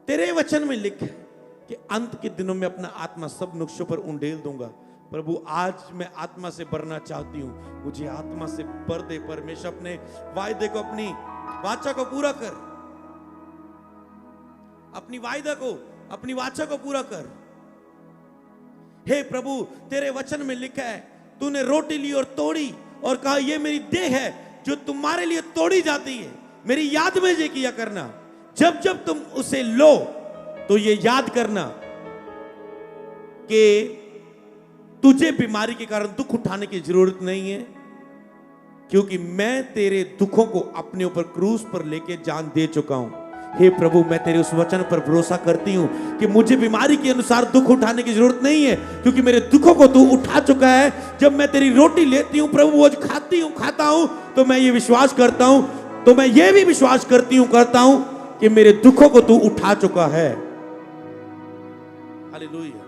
तेरे वचन में लिखा है कि अंत के दिनों में अपना आत्मा सब नुक्शों पर उंडेल दूंगा, प्रभु आज मैं आत्मा से भरना चाहती हूं, मुझे आत्मा से भर दे परमेश्वर। अपने वायदे को, अपनी वाचा को पूरा कर, अपनी वायदा को, अपनी वाचा को पूरा कर। हे प्रभु तेरे वचन में लिखा है, तूने रोटी ली और तोड़ी और कहा ये मेरी देह है जो तुम्हारे लिए तोड़ी जाती है, मेरी याद में ये किया करना। जब जब तुम उसे लो तो ये याद करना कि तुझे बीमारी के कारण दुख उठाने की जरूरत नहीं है, क्योंकि मैं तेरे दुखों को अपने ऊपर क्रूस पर लेके जान दे चुका हूं। हे प्रभु मैं तेरे उस वचन पर भरोसा करती हूं कि मुझे बीमारी के अनुसार दुख उठाने की जरूरत नहीं है, क्योंकि मेरे दुखों को तू उठा चुका है। जब मैं तेरी रोटी लेती हूं प्रभु, वो खाता हूं, तो मैं ये विश्वास करता हूं, तो मैं ये भी विश्वास करता हूं कि मेरे दुखों को तू उठा चुका है। हालेलुया।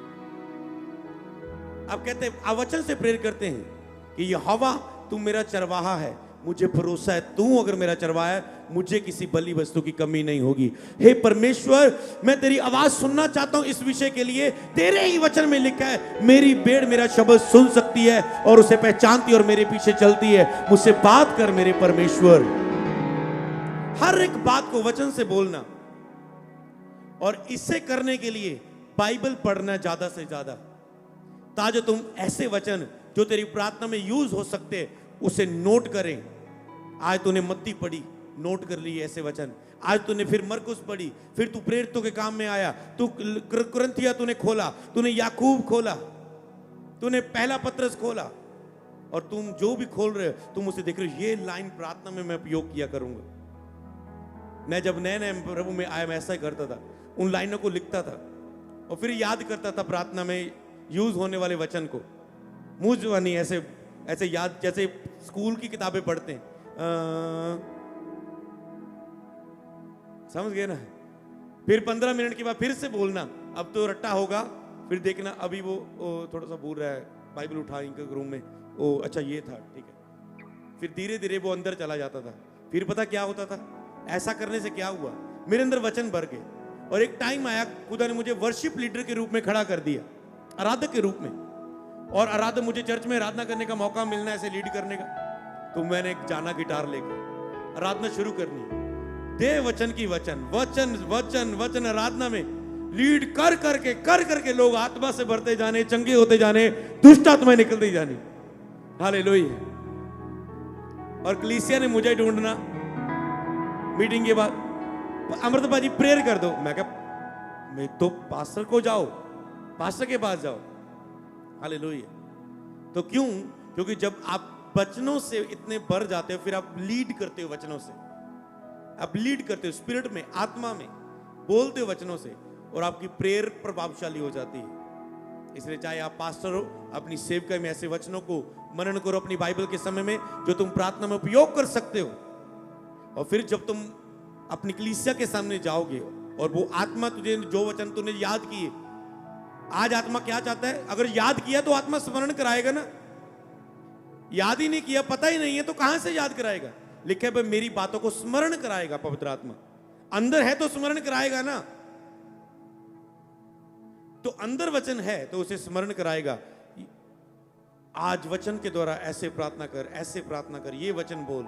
आप कहते हैं, आप वचन से प्रेयर करते हैं कि यहोवा तू मेरा चरवाहा है, मुझे भरोसा है तू अगर मेरा चरवाहा है, मुझे किसी बलि वस्तु की कमी नहीं होगी। हे परमेश्वर मैं तेरी आवाज सुनना चाहता हूं इस विषय के लिए, तेरे ही वचन में लिखा है मेरी भेड़ मेरा शब्द सुन सकती है और उसे पहचानती है और मेरे पीछे चलती है। मुझसे बात कर मेरे परमेश्वर। हर एक बात को वचन से बोलना, और इसे करने के लिए बाइबल पढ़ना ज्यादा से ज्यादा, ताकि तुम ऐसे वचन जो तेरी प्रार्थना में यूज हो सकते उसे नोट करें। आज तूने मत्ती पढ़ी, नोट कर ली ऐसे वचन। आज तूने फिर मरकुस पढ़ी, फिर तू प्रेरितों के काम में आया, तू कुरिन्थिया तूने खोला, तूने याकूब खोला, तूने पहला पत्रस खोला, और तुम जो भी खोल रहे हो तुम उसे देख रहे हो, ये लाइन प्रार्थना में मैं उपयोग किया करूंगा। मैं जब नए नए प्रभु में आया मैं ऐसा ही करता था, उन लाइनों को लिखता था और फिर याद करता था प्रार्थना में यूज होने वाले वचन को। मुझ नहीं ऐसे याद, जैसे स्कूल की किताबें पढ़ते हैं, समझ गए ना। फिर 15 मिनट के बाद फिर से बोलना, अब तो रट्टा होगा, फिर देखना अभी वो थोड़ा सा भूल रहा है, बाइबल उठा इनके रूम में, ओ अच्छा ये था, ठीक है। फिर धीरे धीरे वो अंदर चला जाता था। फिर पता क्या होता था, ऐसा करने से क्या हुआ, मेरे अंदर वचन भर गए, और एक टाइम आया खुदा ने मुझे वर्शिप लीडर के रूप में खड़ा कर दिया, आराधक के रूप में, और आराधक मुझे चर्च में आराधना करने का मौका मिलना, ऐसे लीड करने का। तो मैंने जाना गिटार लेकर आराधना शुरू करनी। दे वचन की वचन, वचन वचन वचन आराधना में लीड कर करके लोग आत्मा से भरते जाने, चंगे होते जाने, दुष्ट आत्माएं निकलती जानी। हालेलुया। और कलीसिया ने मुझे ढूंढना मीटिंग के बाद, अमृतपा जी प्रेयर कर दो। मैं कहा मैं तो पास्टर को जाओ, पास्टर के पास जाओ। हालेलुया। तो क्यों? क्योंकि जब आप वचनों से इतने भर जाते हो, फिर आप लीड करते हो वचनों से, आप लीड करते हो स्पिरिट में, आत्मा में, बोलते हो वचनों से, और आपकी प्रेयर प्रभावशाली हो जाती है। इसलिए चाहे आप पास्टर हो, अपनी सेवकाई में ऐसे वचनों को मनन करो अपनी बाइबल के समय में, जो तुम प्रार्थना में उपयोग कर सकते हो। और फिर जब तुम अपनी कलीसिया के सामने जाओगे और वो आत्मा तुझे जो वचन तूने याद किए, आज आत्मा क्या चाहता है? अगर याद किया तो आत्मा स्मरण कराएगा ना। याद ही नहीं किया, पता ही नहीं है, तो कहां से याद कराएगा? लिखा है मेरी बातों को स्मरण कराएगा पवित्र आत्मा। अंदर है तो स्मरण कराएगा ना। तो अंदर वचन है तो उसे स्मरण कराएगा। आज वचन के द्वारा ऐसे प्रार्थना कर, ऐसे प्रार्थना कर, ये वचन बोल,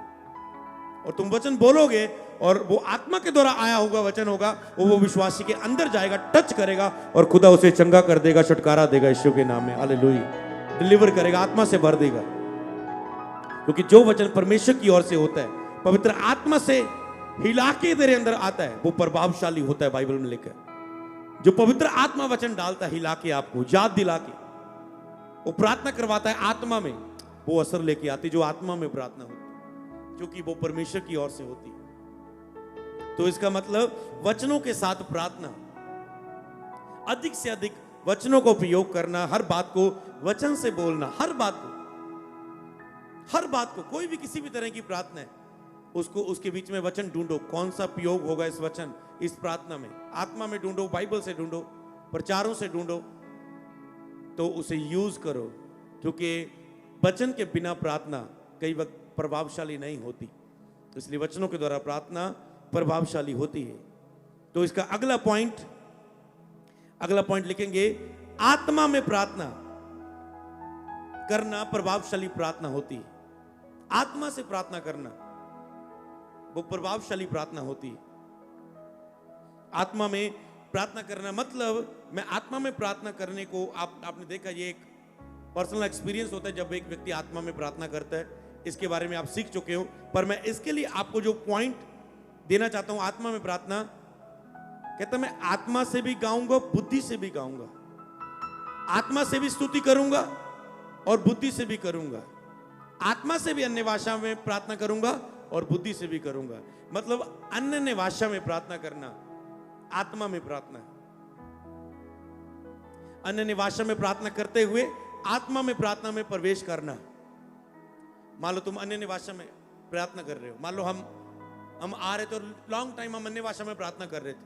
और तुम वचन बोलोगे और वो आत्मा के द्वारा आया होगा वचन होगा, वो विश्वासी के अंदर जाएगा, टच करेगा, और खुदा उसे चंगा कर देगा, छुटकारा देगा यीशु के नाम में। हालेलुया। डिलीवर करेगा, आत्मा से भर देगा। क्योंकि जो वचन परमेश्वर की ओर से होता है, पवित्र आत्मा से हिला के तेरे अंदर आता है, वो प्रभावशाली होता है। बाइबल में लिखा है जो पवित्र आत्मा वचन डालता है हिला के, आपको याद दिला के, वो प्रार्थना करवाता है आत्मा में, वो असर लेके आती जो आत्मा में प्रार्थना होती, क्योंकि वो परमेश्वर की ओर से होती। तो इसका मतलब वचनों के साथ प्रार्थना, अधिक से अधिक वचनों का उपयोग करना, हर बात को वचन से बोलना, हर बात को, कोई भी किसी भी तरह की प्रार्थना है, उसको उसके बीच में वचन ढूंढो, कौन सा प्रयोग होगा इस वचन, इस प्रार्थना में, आत्मा में ढूंढो, बाइबल से ढूंढो, प्रचारों से ढूंढो, तो उसे यूज करो। क्योंकि वचन के बिना प्रार्थना कई वक्त प्रभावशाली नहीं होती, इसलिए वचनों के द्वारा प्रार्थना प्रभावशाली होती है। तो इसका अगला पॉइंट लिखेंगे, आत्मा में प्रार्थना करना प्रभावशाली प्रार्थना होती है। आत्मा से प्रार्थना करना वो प्रभावशाली प्रार्थना होती है। आत्मा में प्रार्थना करना मतलब, मैं आत्मा में प्रार्थना करने को आपने देखा, ये एक पर्सनल एक्सपीरियंस होता है जब एक व्यक्ति आत्मा में प्रार्थना करता है। इसके बारे में आप सीख चुके हो, पर मैं इसके लिए आपको जो पॉइंट देना चाहता हूं, आत्मा में प्रार्थना कहता, मैं आत्मा से भी गाऊंगा, बुद्धि से भी गाऊंगा, आत्मा से भी स्तुति करूंगा और बुद्धि से भी करूंगा, आत्मा से भी अन्य भाषा में प्रार्थना करूंगा और बुद्धि से भी करूंगा। मतलब अन्य भाषा में प्रार्थना करना आत्मा में प्रार्थना, अन्य भाषा में प्रार्थना करते हुए आत्मा में प्रार्थना में प्रवेश करना। मान लो तुम अन्य भाषा में प्रार्थना कर रहे हो, मान लो हम आ रहे तो लॉन्ग टाइम हम अन्य भाषा में प्रार्थना कर रहे थे,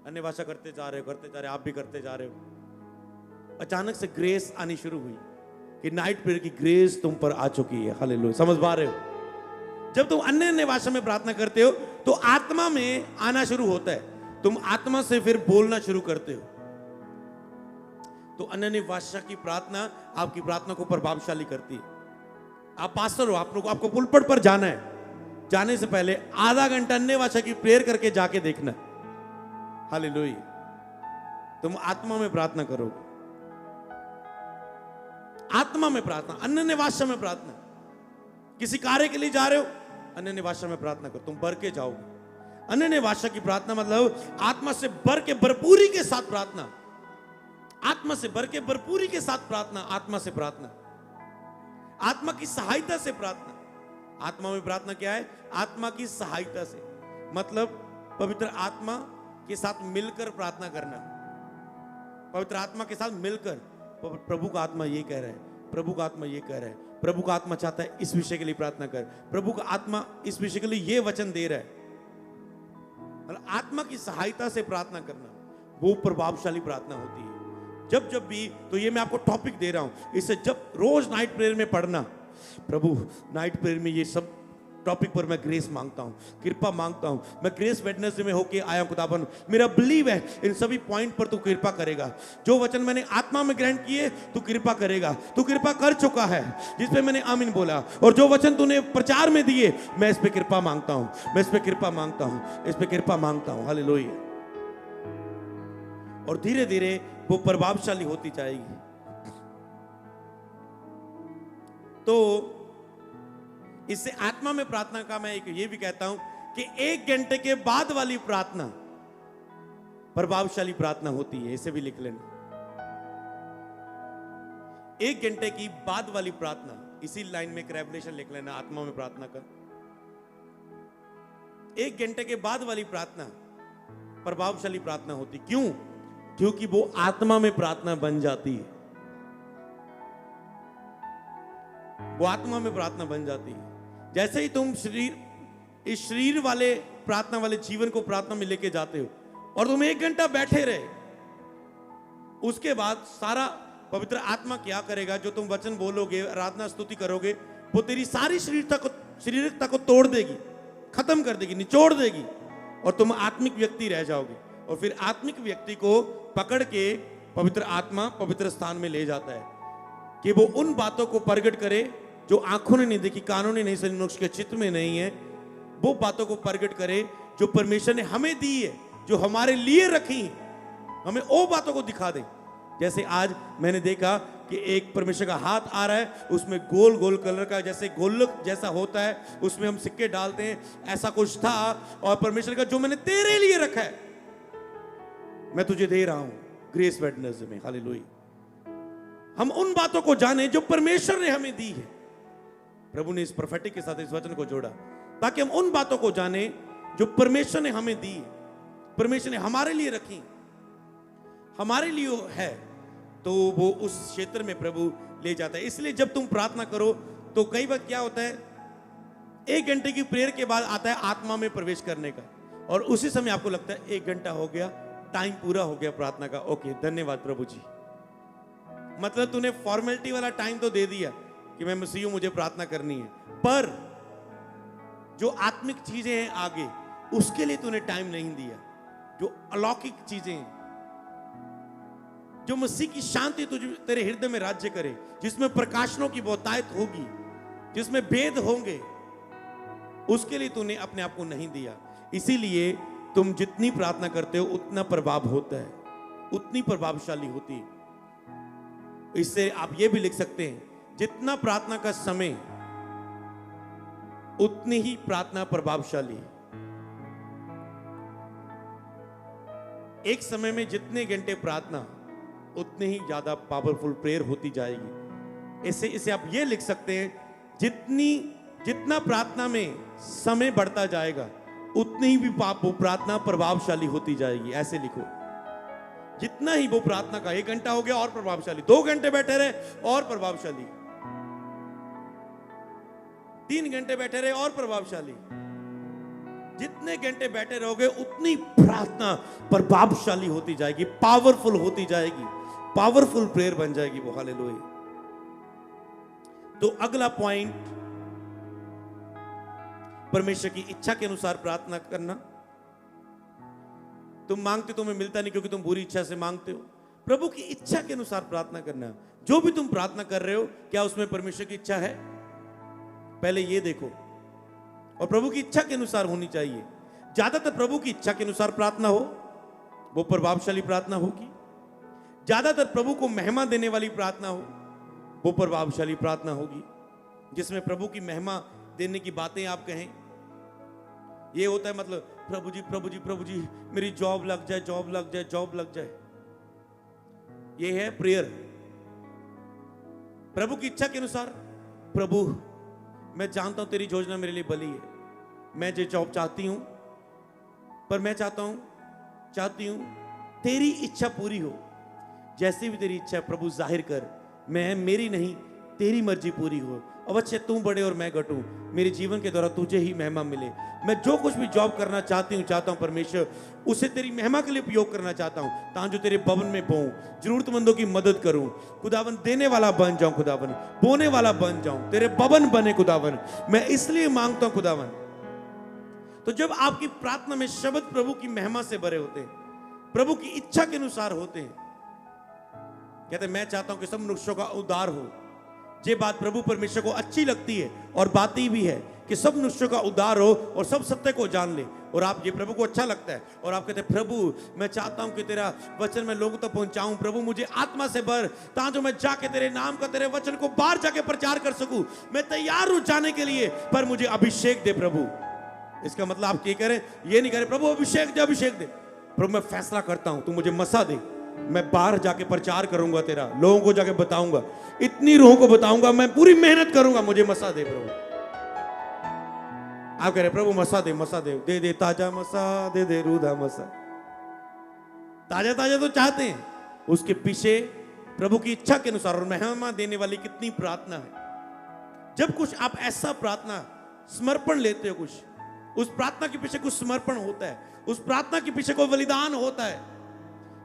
अन्य भाषा करते जा रहे हो, आप भी करते जा रहे हो। अचानक से ग्रेस आनी शुरू हुई कि नाइट प्रेयर की ग्रेस तुम पर आ चुकी है। हालेलुया। समझ पा रहे हो? जब तुम अन्य भाषा में प्रार्थना करते हो तो आत्मा में आना शुरू होता है, तुम आत्मा से फिर बोलना शुरू करते हो। तो अन्य भाषा की प्रार्थना आपकी प्रार्थना को प्रभावशाली करती है। आप पास्टर हो, आपको पुलपट पर जाना है, जाने से पहले आधा घंटा अन्य भाषा की प्रेयर करके जाके देखना। हालेलुया। तुम आत्मा में प्रार्थना करोगे, आत्मा में प्रार्थना, अन्य भाषा में प्रार्थना। किसी कार्य के लिए जा रहे हो, अन्य भाषा में प्रार्थना करो, तुम भर के जाओगे। अन्य भाषा की प्रार्थना मतलब आत्मा से भर के भरपूरी के साथ प्रार्थना, आत्मा से भर के भरपूरी के साथ प्रार्थना, आत्मा से प्रार्थना, आत्मा की सहायता से प्रार्थना। आत्मा में प्रार्थना क्या है? आत्मा की सहायता से, मतलब पवित्र आत्मा के साथ मिलकर प्रार्थना करना। पवित्र आत्मा के साथ मिलकर, प्रभु का आत्मा ये कह रहा है, प्रभु का आत्मा ये कह रहा है, प्रभु का आत्मा चाहता है इस विषय के लिए प्रार्थना कर, प्रभु का आत्मा इस विषय के लिए ये वचन दे रहा है। मतलब आत्मा की सहायता से प्रार्थना करना वो प्रभावशाली प्रार्थना होती है। जब भी, तो ये मैं आपको टॉपिक दे रहा हूं, इससे जब रोज नाइट प्रेयर में पढ़ना, प्रभु नाइट प्रेयर में ये सब टॉपिक पर मैं ग्रेस मांगता हूं, कृपा मांगता हूं। मैं ग्रेस वेडनेसडे में होके आया हूं खुदाबंद, मेरा बिलीव है इन सभी पॉइंट पर तू कृपा करेगा। जो वचन मैंने आत्मा में ग्रहण किए तू कृपा करेगा, तू कृपा कर चुका है जिस पे मैंने आमीन बोला। और जो वचन तूने प्रचार में दिए मैं इस पे कृपा मांगता हूं, मैं इस पे कृपा मांगता हूं, इस पे कृपा मांगता हूं। हालेलुया। और धीरे धीरे वो प्रभावशाली होती जाएगी। तो इससे आत्मा में प्रार्थना का मैं एक ये भी कहता हूं कि 1 घंटे के बाद वाली प्रार्थना प्रभावशाली प्रार्थना होती है। इसे भी लिख लेना, 1 घंटे की बाद वाली प्रार्थना। इसी लाइन में एक रेवलेशन लिख लेना आत्मा में प्रार्थना का। 1 घंटे के बाद वाली प्रार्थना प्रभावशाली प्रार्थना होती। क्यों? क्योंकि वो आत्मा में प्रार्थना बन जाती है, वो आत्मा में प्रार्थना बन जाती है। जैसे ही तुम इस शरीर वाले प्रार्थना वाले जीवन को प्रार्थना में लेके जाते हो और तुम 1 घंटा बैठे रहे, उसके बाद सारा पवित्र आत्मा क्या करेगा? जो तुम वचन बोलोगे, आराधना स्तुति करोगे, वो तेरी सारी शरीरता को तोड़ देगी, खत्म कर देगी, निचोड़ देगी, और तुम आत्मिक व्यक्ति रह जाओगे। और फिर आत्मिक व्यक्ति को पकड़ के पवित्र आत्मा पवित्र स्थान में ले जाता है कि वो उन बातों को प्रगट करे जो आंखों ने नहीं देखी, कानों ने नहीं सुनी, मनुष्य के चित्त में नहीं है। वो बातों को प्रगट करे जो परमेश्वर ने हमें दी है, जो हमारे लिए रखी है, हमें वो बातों को दिखा दे। जैसे आज मैंने देखा कि एक परमेश्वर का हाथ आ रहा है, उसमें गोल गोल कलर का जैसे गोलक जैसा होता है, उसमें हम सिक्के डालते हैं, ऐसा कुछ था। और परमेश्वर का जो मैंने तेरे लिए रखा है मैं तुझे दे रहा हूं ग्रेस वेडनेसडे में। हालेलुया। हम उन बातों को जाने जो परमेश्वर ने हमें दी है। प्रभु ने इस प्रोफेटिक के साथ इस वचन को जोड़ा ताकि हम उन बातों को जाने जो परमेश्वर ने हमें दी है, परमेश्वर ने हमारे लिए रखी, हमारे लिए है। तो वो उस क्षेत्र में प्रभु ले जाता है। इसलिए जब तुम प्रार्थना करो तो कई बार क्या होता है, 1 घंटे की प्रेयर के बाद आता है आत्मा में प्रवेश करने का, और उसी समय आपको लगता है 1 घंटा हो गया, टाइम पूरा हो गया प्रार्थना का। ओके, धन्यवाद प्रभु जी। मतलब तूने फॉर्मेलिटी वाला टाइम तो दे दिया कि मैं मसीह हूं, मुझे प्रार्थना करनी है, पर जो आत्मिक चीजें हैं आगे, उसके लिए तूने टाइम नहीं दिया। जो अलौकिक चीजें हैं, जो मसीह की शांति तुझे तेरे हृदय में राज्य करे, जिसमें प्रकाशनों की बहुतायत होगी, जिसमें भेद होंगे, उसके लिए तूने अपने आप को नहीं दिया। इसीलिए तुम जितनी प्रार्थना करते हो उतना प्रभाव होता है, उतनी प्रभावशाली होती है। इससे आप ये भी लिख सकते हैं, जितना प्रार्थना का समय उतनी ही प्रार्थना प्रभावशाली है। एक समय में जितने घंटे प्रार्थना उतने ही ज्यादा पावरफुल प्रेयर होती जाएगी। इसे आप ये लिख सकते हैं, जितना प्रार्थना में समय बढ़ता जाएगा उतनी ही भी वो प्रार्थना प्रभावशाली होती जाएगी। ऐसे लिखो, जितना ही वो प्रार्थना का 1 घंटा हो गया और प्रभावशाली, 2 घंटे बैठे रहे और प्रभावशाली, 3 घंटे बैठे रहे और प्रभावशाली। जितने घंटे बैठे रहोगे उतनी प्रार्थना प्रभावशाली होती जाएगी, पावरफुल होती जाएगी, पावरफुल प्रेयर बन जाएगी वो। हालेलुया। तो अगला पॉइंट, परमेश्वर की इच्छा के अनुसार प्रार्थना करना। तुम मांगते तुम्हें मिलता नहीं क्योंकि तुम बुरी इच्छा से मांगते हो। प्रभु की इच्छा के अनुसार प्रार्थना करना। जो भी तुम प्रार्थना कर रहे हो, क्या उसमें परमेश्वर की इच्छा है? पहले ये देखो। और प्रभु की इच्छा के अनुसार होनी चाहिए। ज्यादातर प्रभु की इच्छा के अनुसार प्रार्थना हो, वो प्रभावशाली प्रार्थना होगी। ज्यादातर प्रभु को महिमा देने वाली प्रार्थना हो, वो प्रभावशाली प्रार्थना होगी। जिसमें प्रभु की महिमा देने की बातें आप कहें। ये होता है मतलब, प्रभु जी प्रभु जी प्रभु जी मेरी जॉब लग जाए, जॉब लग जाए, जॉब लग जाए। ये है प्रेयर। प्रभु की इच्छा के अनुसार, प्रभु मैं जानता हूं तेरी योजना मेरे लिए भली है, मैं जो जॉब चाहती हूं, पर मैं चाहती हूं तेरी इच्छा पूरी हो। जैसी भी तेरी इच्छा प्रभु जाहिर कर, मैं मेरी नहीं तेरी मर्जी पूरी हो, अवश्य तू बढ़े और मैं घटूं, मेरे जीवन के द्वारा तुझे ही महिमा मिले। मैं जो कुछ भी जॉब करना चाहता हूं परमेश्वर, उसे तेरी महिमा के लिए उपयोग करना चाहता हूं, ताकि जो तेरे भवन में बोऊं, जरूरतमंदों की मदद करूं, खुदावन देने वाला बन जाऊं, खुदावन बोने वाला बन जाऊं, तेरे भवन बने खुदावन। मैं इसलिए मांगता हूं खुदावन। तो जब आपकी प्रार्थना में शब्द प्रभु की महिमा से भरे होते हैं, प्रभु की इच्छा के अनुसार होते हैं, कहते मैं चाहता हूं कि सब मनुष्यों का उद्धार हो। ये बात प्रभु परमेश्वर को अच्छी लगती है और बात ही भी है कि सब मनुष्यों का उद्धार हो और सब सत्य को जान ले। और आप ये प्रभु को अच्छा लगता है और आप कहते हैं प्रभु मैं चाहता हूं कि तेरा वचन मैं लोगों तक पहुंचाऊं, प्रभु मुझे आत्मा से भर, ताकि जो मैं जाके तेरे नाम का, तेरे वचन को बाहर जाके प्रचार कर सकूं। मैं तैयार हूं जाने के लिए, पर मुझे अभिषेक दे प्रभु। इसका मतलब आप क्या करें, ये नहीं करें प्रभु अभिषेक दे, अभिषेक दे। प्रभु मैं फैसला करता हूं, तू मुझे मसा दे, मैं बाहर जाके प्रचार करूंगा तेरा, लोगों को जाके बताऊंगा, इतनी रूहों को बताऊंगा, मैं पूरी मेहनत करूंगा, मुझे मसा दे प्रभु। आप कह रहे प्रभु मसा दे, मसा दे दे ताजा मसा, दे दे रूधा मसा। ताजा ताजा तो चाहते हैं, उसके पीछे प्रभु की इच्छा के अनुसार और महिमा देने वाली कितनी प्रार्थना है। जब कुछ आप ऐसा प्रार्थना समर्पण लेते हो, कुछ उस प्रार्थना के पीछे कुछ समर्पण होता है, उस प्रार्थना के पीछे कोई बलिदान होता है।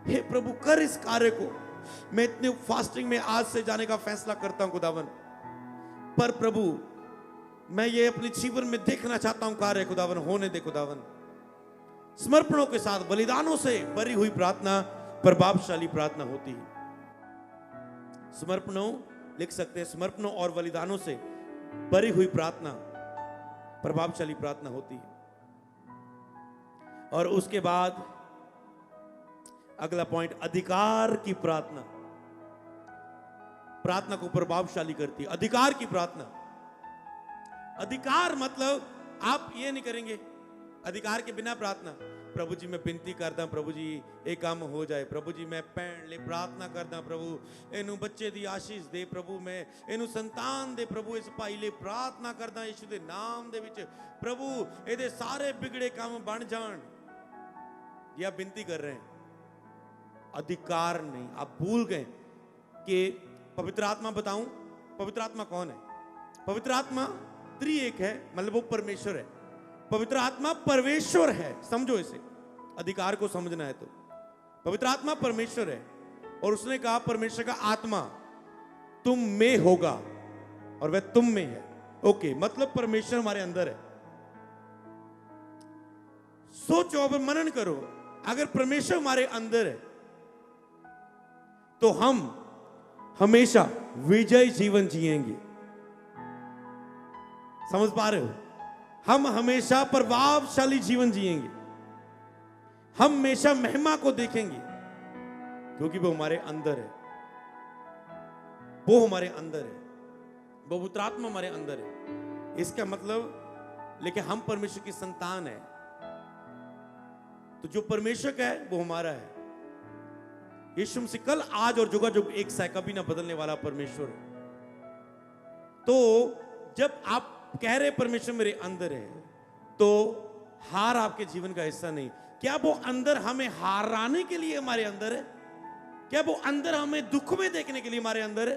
हे प्रभु कर इस कार्य को, मैं इतने फास्टिंग में आज से जाने का फैसला करता हूं खुदावन, पर प्रभु मैं ये अपने जीवन में देखना चाहता हूं कार्य खुदावन, होने दे खुदावन। समर्पणों के साथ बलिदानों से भरी हुई प्रार्थना प्रभावशाली प्रार्थना होती है। समर्पणों लिख सकते हैं, समर्पणों और बलिदानों से भरी हुई प्रार्थना प्रभावशाली प्रार्थना होती है। और उसके बाद अगला पॉइंट, अधिकार की प्रार्थना प्रार्थना को प्रभावशाली करती है। अधिकार की प्रार्थना, अधिकार मतलब आप ये नहीं करेंगे अधिकार के बिना प्रार्थना, प्रभु जी मैं विनती करता हूं, प्रभु जी एक काम हो जाए, प्रभु जी मैं पैण ले प्रार्थना करता, प्रभु इनू बच्चे दी आशीष दे, प्रभु मैं इनू संतान दे, प्रभु इस भाई ले प्रार्थना करता यीशु दे नाम दे विच, प्रभु ਇਹਦੇ सारे बिगड़े काम बन जान। ये आप विनती कर रहे हैं, अधिकार नहीं। आप भूल गए कि पवित्र आत्मा, बताऊं पवित्र आत्मा कौन है? पवित्र आत्मा त्रिएक है, मतलब वो परमेश्वर है। पवित्र आत्मा परमेश्वर है, समझो इसे, अधिकार को समझना है तो। पवित्र आत्मा परमेश्वर है और उसने कहा परमेश्वर का आत्मा तुम में होगा और वह तुम में है। ओके, मतलब परमेश्वर हमारे अंदर है। सोचो, अब मनन करो, अगर परमेश्वर हमारे अंदर है तो हम हमेशा विजय जीवन जिएंगे। समझ पा रहे हो? हम हमेशा प्रभावशाली जीवन जिएंगे, हम हमेशा महिमा को देखेंगे, क्योंकि वो हमारे अंदर है, वो हमारे अंदर है, वो पवित्र आत्मा हमारे अंदर है। इसका मतलब, लेकिन हम परमेश्वर की संतान है, तो जो परमेश्वर का है वो हमारा है। यीशु मसीह कल आज और जुगाजुग एक सा, कभी ना बदलने वाला परमेश्वर है। तो जब आप कह रहे परमेश्वर मेरे अंदर है, तो हार आपके जीवन का हिस्सा नहीं। क्या वो अंदर हमें हाराने के लिए हमारे अंदर है? क्या वो अंदर हमें दुख में देखने के लिए हमारे अंदर है?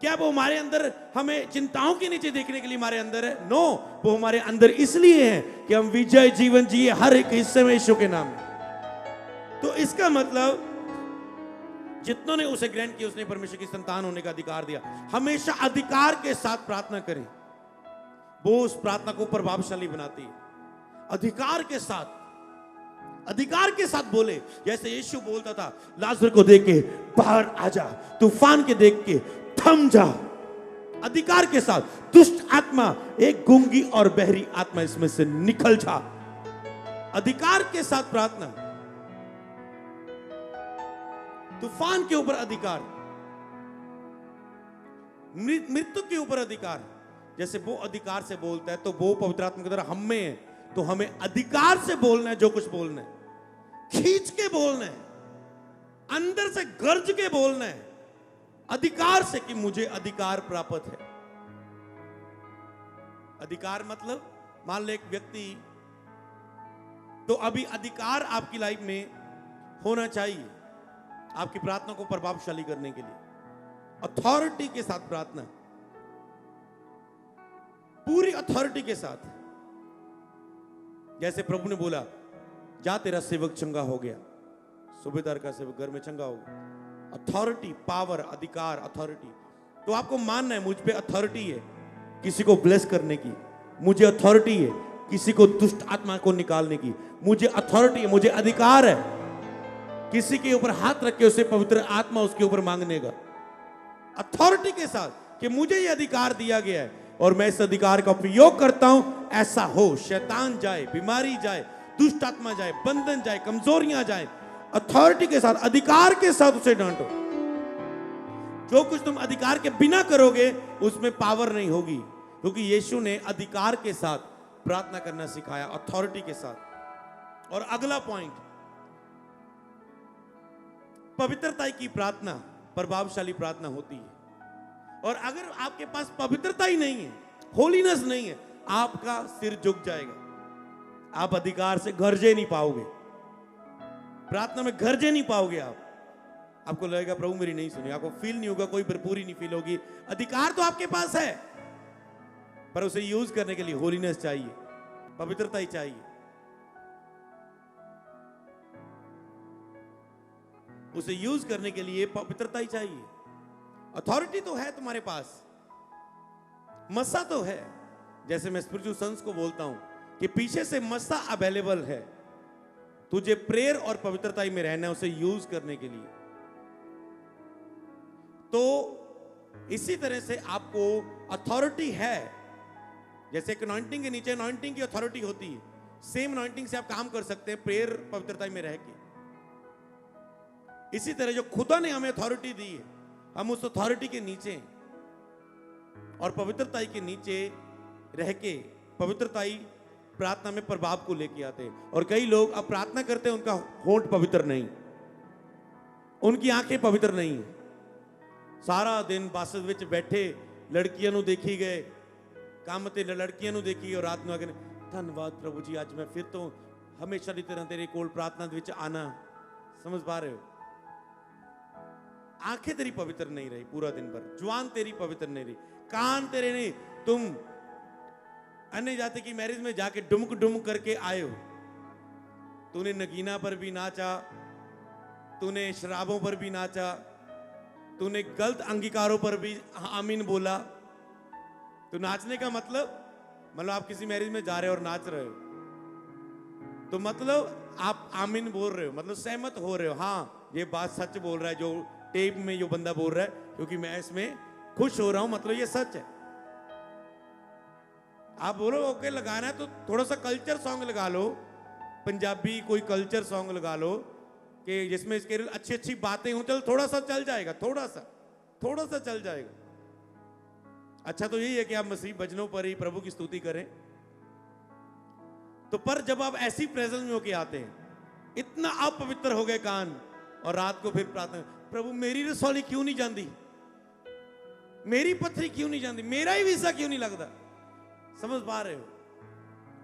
क्या वो हमारे अंदर हमें चिंताओं के नीचे देखने के लिए हमारे अंदर है? नो, वो हमारे अंदर इसलिए है कि हम विजय जीवन जिए हर एक हिस्से में यीशु के नाम में। तो इसका मतलब जितनों ने उसे ग्रहण किया, उसने परमेश्वर की संतान होने का अधिकार दिया। हमेशा अधिकार के साथ प्रार्थना करें, वो उस प्रार्थना को प्रभावशाली बनाती है। अधिकार के साथ बोले, जैसे यीशु बोलता था लाजर को देख के बाहर आ जा, तूफान के देख के थम जा। अधिकार के साथ, दुष्ट आत्मा, एक गूंगी और बहरी आत्मा इसमें से निकल जा। अधिकार के साथ प्रार्थना, तूफान के ऊपर अधिकार, मृत्यु के ऊपर अधिकार। जैसे वो अधिकार से बोलता है, तो वो पवित्र आत्मा की तरह हम में है, तो हमें अधिकार से बोलना है। जो कुछ बोलना है, खींच के बोलना है, अंदर से गर्ज के बोलना है, अधिकार से, कि मुझे अधिकार प्राप्त है। अधिकार मतलब, मान ले एक व्यक्ति, तो अभी अधिकार आपकी लाइफ में होना चाहिए आपकी प्रार्थना को प्रभावशाली करने के लिए। अथॉरिटी के साथ प्रार्थना, पूरी अथॉरिटी के साथ। जैसे प्रभु ने बोला, जा तेरा सेवक चंगा हो गया, सूबेदार का सेवक घर में चंगा हो गया। अथॉरिटी, पावर, अधिकार, अथॉरिटी। तो आपको मानना है मुझ पे अथॉरिटी है किसी को ब्लेस करने की, मुझे अथॉरिटी है किसी को दुष्ट आत्मा को निकालने की, मुझे अथॉरिटी है, मुझे अधिकार है किसी के ऊपर हाथ रख के उसे पवित्र आत्मा उसके ऊपर मांगने का। अथॉरिटी के साथ कि मुझे ये अधिकार दिया गया है और मैं इस अधिकार का उपयोग करता हूं, ऐसा हो। शैतान जाए, बीमारी जाए, दुष्ट आत्मा जाए, बंधन जाए, कमजोरियां जाए, अथॉरिटी के साथ, अधिकार के साथ उसे डांटो। जो कुछ तुम अधिकार के बिना करोगे उसमें पावर नहीं होगी, क्योंकि यीशु ने अधिकार के साथ प्रार्थना करना सिखाया, अथॉरिटी के साथ। और अगला पॉइंट, पवित्रता की प्रार्थना प्रभावशाली प्रार्थना होती है। और अगर आपके पास पवित्रता ही नहीं है, होलीनेस नहीं है, आपका सिर झुक जाएगा, आप अधिकार से गरजे नहीं पाओगे, प्रार्थना में गरजे नहीं पाओगे। आपको लगेगा प्रभु मेरी नहीं सुनी, आपको फील नहीं होगा, कोई भरपूरी नहीं फील होगी। अधिकार तो आपके पास है, पर उसे यूज करने के लिए होलीनेस चाहिए, पवित्रता ही चाहिए। उसे यूज करने के लिए पवित्रता ही चाहिए। अथॉरिटी तो है तुम्हारे पास, मस्सा तो है। जैसे मैं स्पिरिचुअल सन्स को बोलता हूं कि पीछे से मस्सा अवेलेबल है, तुझे प्रेयर और पवित्रता में रहना है उसे यूज करने के लिए। तो इसी तरह से आपको अथॉरिटी है। जैसे एक अनॉइंटिंग के नीचे अनॉइंटिंग की अथॉरिटी होती है, सेम अनॉइंटिंग से आप काम कर सकते हैं प्रेयर पवित्रता में रह के। इसी तरह जो खुदा ने हमें अथॉरिटी दी है, हम उस अथॉरिटी के नीचे और पवित्रता के नीचे रह के पवित्रताई प्रार्थना में प्रभाव को लेके आते हैं। और कई लोग अब प्रार्थना करते हैं, उनका होंठ पवित्र नहीं, उनकी आंखें पवित्र नहीं है, सारा दिन बासत विच बैठे लड़कियां नू देखी गए, काम ते लड़कियां नू देखी और रात नू आके धन्यवाद प्रभु जी, आज मैं फिर तो हमेशा की तरह तेरे कोल प्रार्थना विच आना। समझ पा रहे हो? आंखें तेरी पवित्र नहीं रही पूरा दिन भर, जुबान तेरी पवित्र नहीं रही, कान तेरे नहीं, तुम अन्य जाति की मैरिज में जाके डुमक डुमक करके आए हो, तूने नगीना पर भी नाचा, तूने शराबों पर भी नाचा, तूने गलत अंगीकारों पर भी आमीन बोला। तो नाचने का मतलब आप किसी मैरिज में जा रहे हो और नाच रहे हो, तो मतलब आप आमीन बोल रहे हो, मतलब सहमत हो रहे हो, हाँ ये बात सच बोल रहा है जो टेप में जो बंदा बोल रहा है, क्योंकि मैं इसमें खुश हो रहा हूं, मतलब ये सच है। आप बोलो ओके लगाना है तो थोड़ा सा कल्चर सॉन्ग लगा लो, पंजाबी कोई कल्चर सॉन्ग लगा लो कि जिसमें इसके अच्छी अच्छी बातें हों, चल थोड़ा सा चल जाएगा, थोड़ा सा चल जाएगा। अच्छा तो यही है कि आप मसीह वचनों पर ही प्रभु की स्तुति करें। तो पर जब आप ऐसी प्रेजेंस में होके आते हैं, इतना अपवित्र हो गए कान, और रात को फिर प्रार्थना, प्रभु मेरी रसौली क्यों नहीं जाती, मेरी पथरी क्यों नहीं जाती, मेरा ही वीसा क्यों नहीं लगता। समझ पा रहे हो?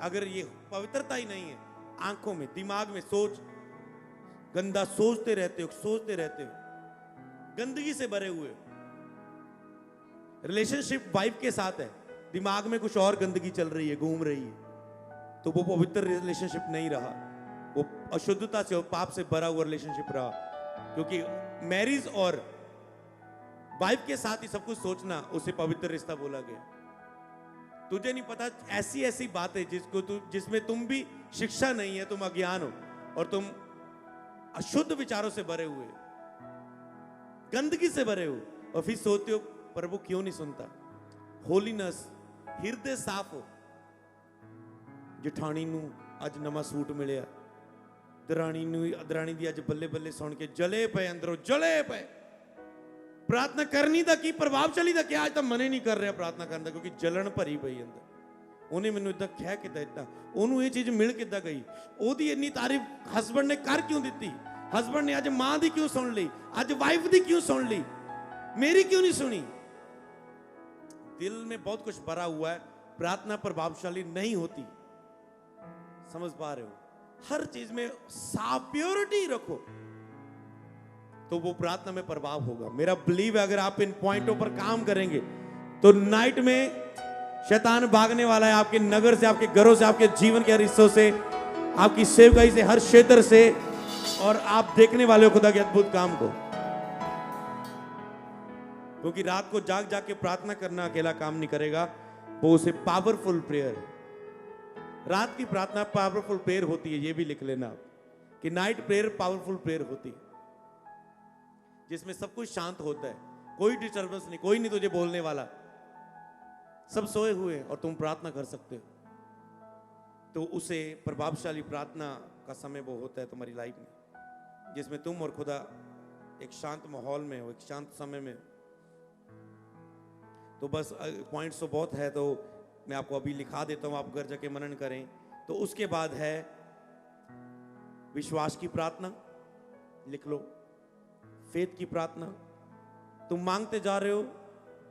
अगर ये पवित्रता ही नहीं है, आंखों में दिमाग में सोच, गंदा सोचते रहते हो, गंदगी से भरे हुए। रिलेशनशिप वाइफ के साथ है, दिमाग में कुछ और गंदगी चल रही है, घूम रही है, तो वो पवित्र रिलेशनशिप नहीं रहा, वो अशुद्धता से और पाप से भरा हुआ रिलेशनशिप रहा। क्योंकि मैरिज और वाइफ के साथ ही सब कुछ सोचना, उसे पवित्र रिश्ता बोला गया। तुझे नहीं पता ऐसी ऐसी बातें जिसमें तुम भी शिक्षा नहीं है, तुम अज्ञान हो और तुम अशुद्ध विचारों से भरे हुए, गंदगी से भरे हो, और फिर सोचते हो प्रभु क्यों नहीं सुनता। होलीनेस, हिरदे साफ हो। जठानी नू अज नवा सूट मिलिया, दरानी दी अज बल्ले बल्ले सुन के जले पे, अंदरों जले पे। प्रार्थना करनी दा की, प्रभावशाली दा क्या, आज तो मन ही नहीं कर रहा प्रार्थना करने दा, क्योंकि जलन भरी पई अंदर। उन्हें मैनू इदा कह किदा दिता, ओनू ये चीज मिल किदा गई, ओदी इन्नी तारीफ हसबैंड ने कर क्यों दी, हसबैंड ने अज मां दी क्यों सुन ली, अज वाइफ दी क्यों सुन ली, मेरी क्यों नहीं सुनी। दिल में बहुत कुछ भरा हुआ है, प्रार्थना प्रभावशाली नहीं होती। समझ पा रहे हो? हर चीज में साफ प्योरिटी रखो तो वो प्रार्थना में प्रभाव होगा। मेरा बिलीव है अगर आप इन पॉइंटों पर काम करेंगे तो नाइट में शैतान भागने वाला है आपके नगर से, आपके घरों से, आपके जीवन के हर हिस्सों से, आपकी सेवकाई से, हर क्षेत्र से, और आप देखने वाले हो खुदा के अद्भुत काम को। क्योंकि रात को जाग जाग के प्रार्थना करना अकेला काम नहीं करेगा, वो उसे पावरफुल प्रेयर है। रात की प्रार्थना पावरफुल प्रेयर होती है, ये भी लिख लेना कि नाइट प्रेयर पावरफुल प्रेयर होती है, जिसमें सब कुछ शांत होता है, कोई डिस्टर्बेंस नहीं, कोई नहीं तुझे बोलने वाला, सब सोए हुए हैं और तुम प्रार्थना कर सकते हो। तो उसे प्रभावशाली प्रार्थना का समय वो होता है तुम्हारी लाइफ में, जिसमें तुम और खुदा एक शांत माहौल में हो, एक शांत समय में। तो बस पॉइंट्स तो बहुत है, तो मैं आपको अभी लिखा देता हूं, आप घर जाके मनन करें। तो उसके बाद है विश्वास की प्रार्थना, लिख लो, फेथ की प्रार्थना। तुम मांगते जा रहे हो,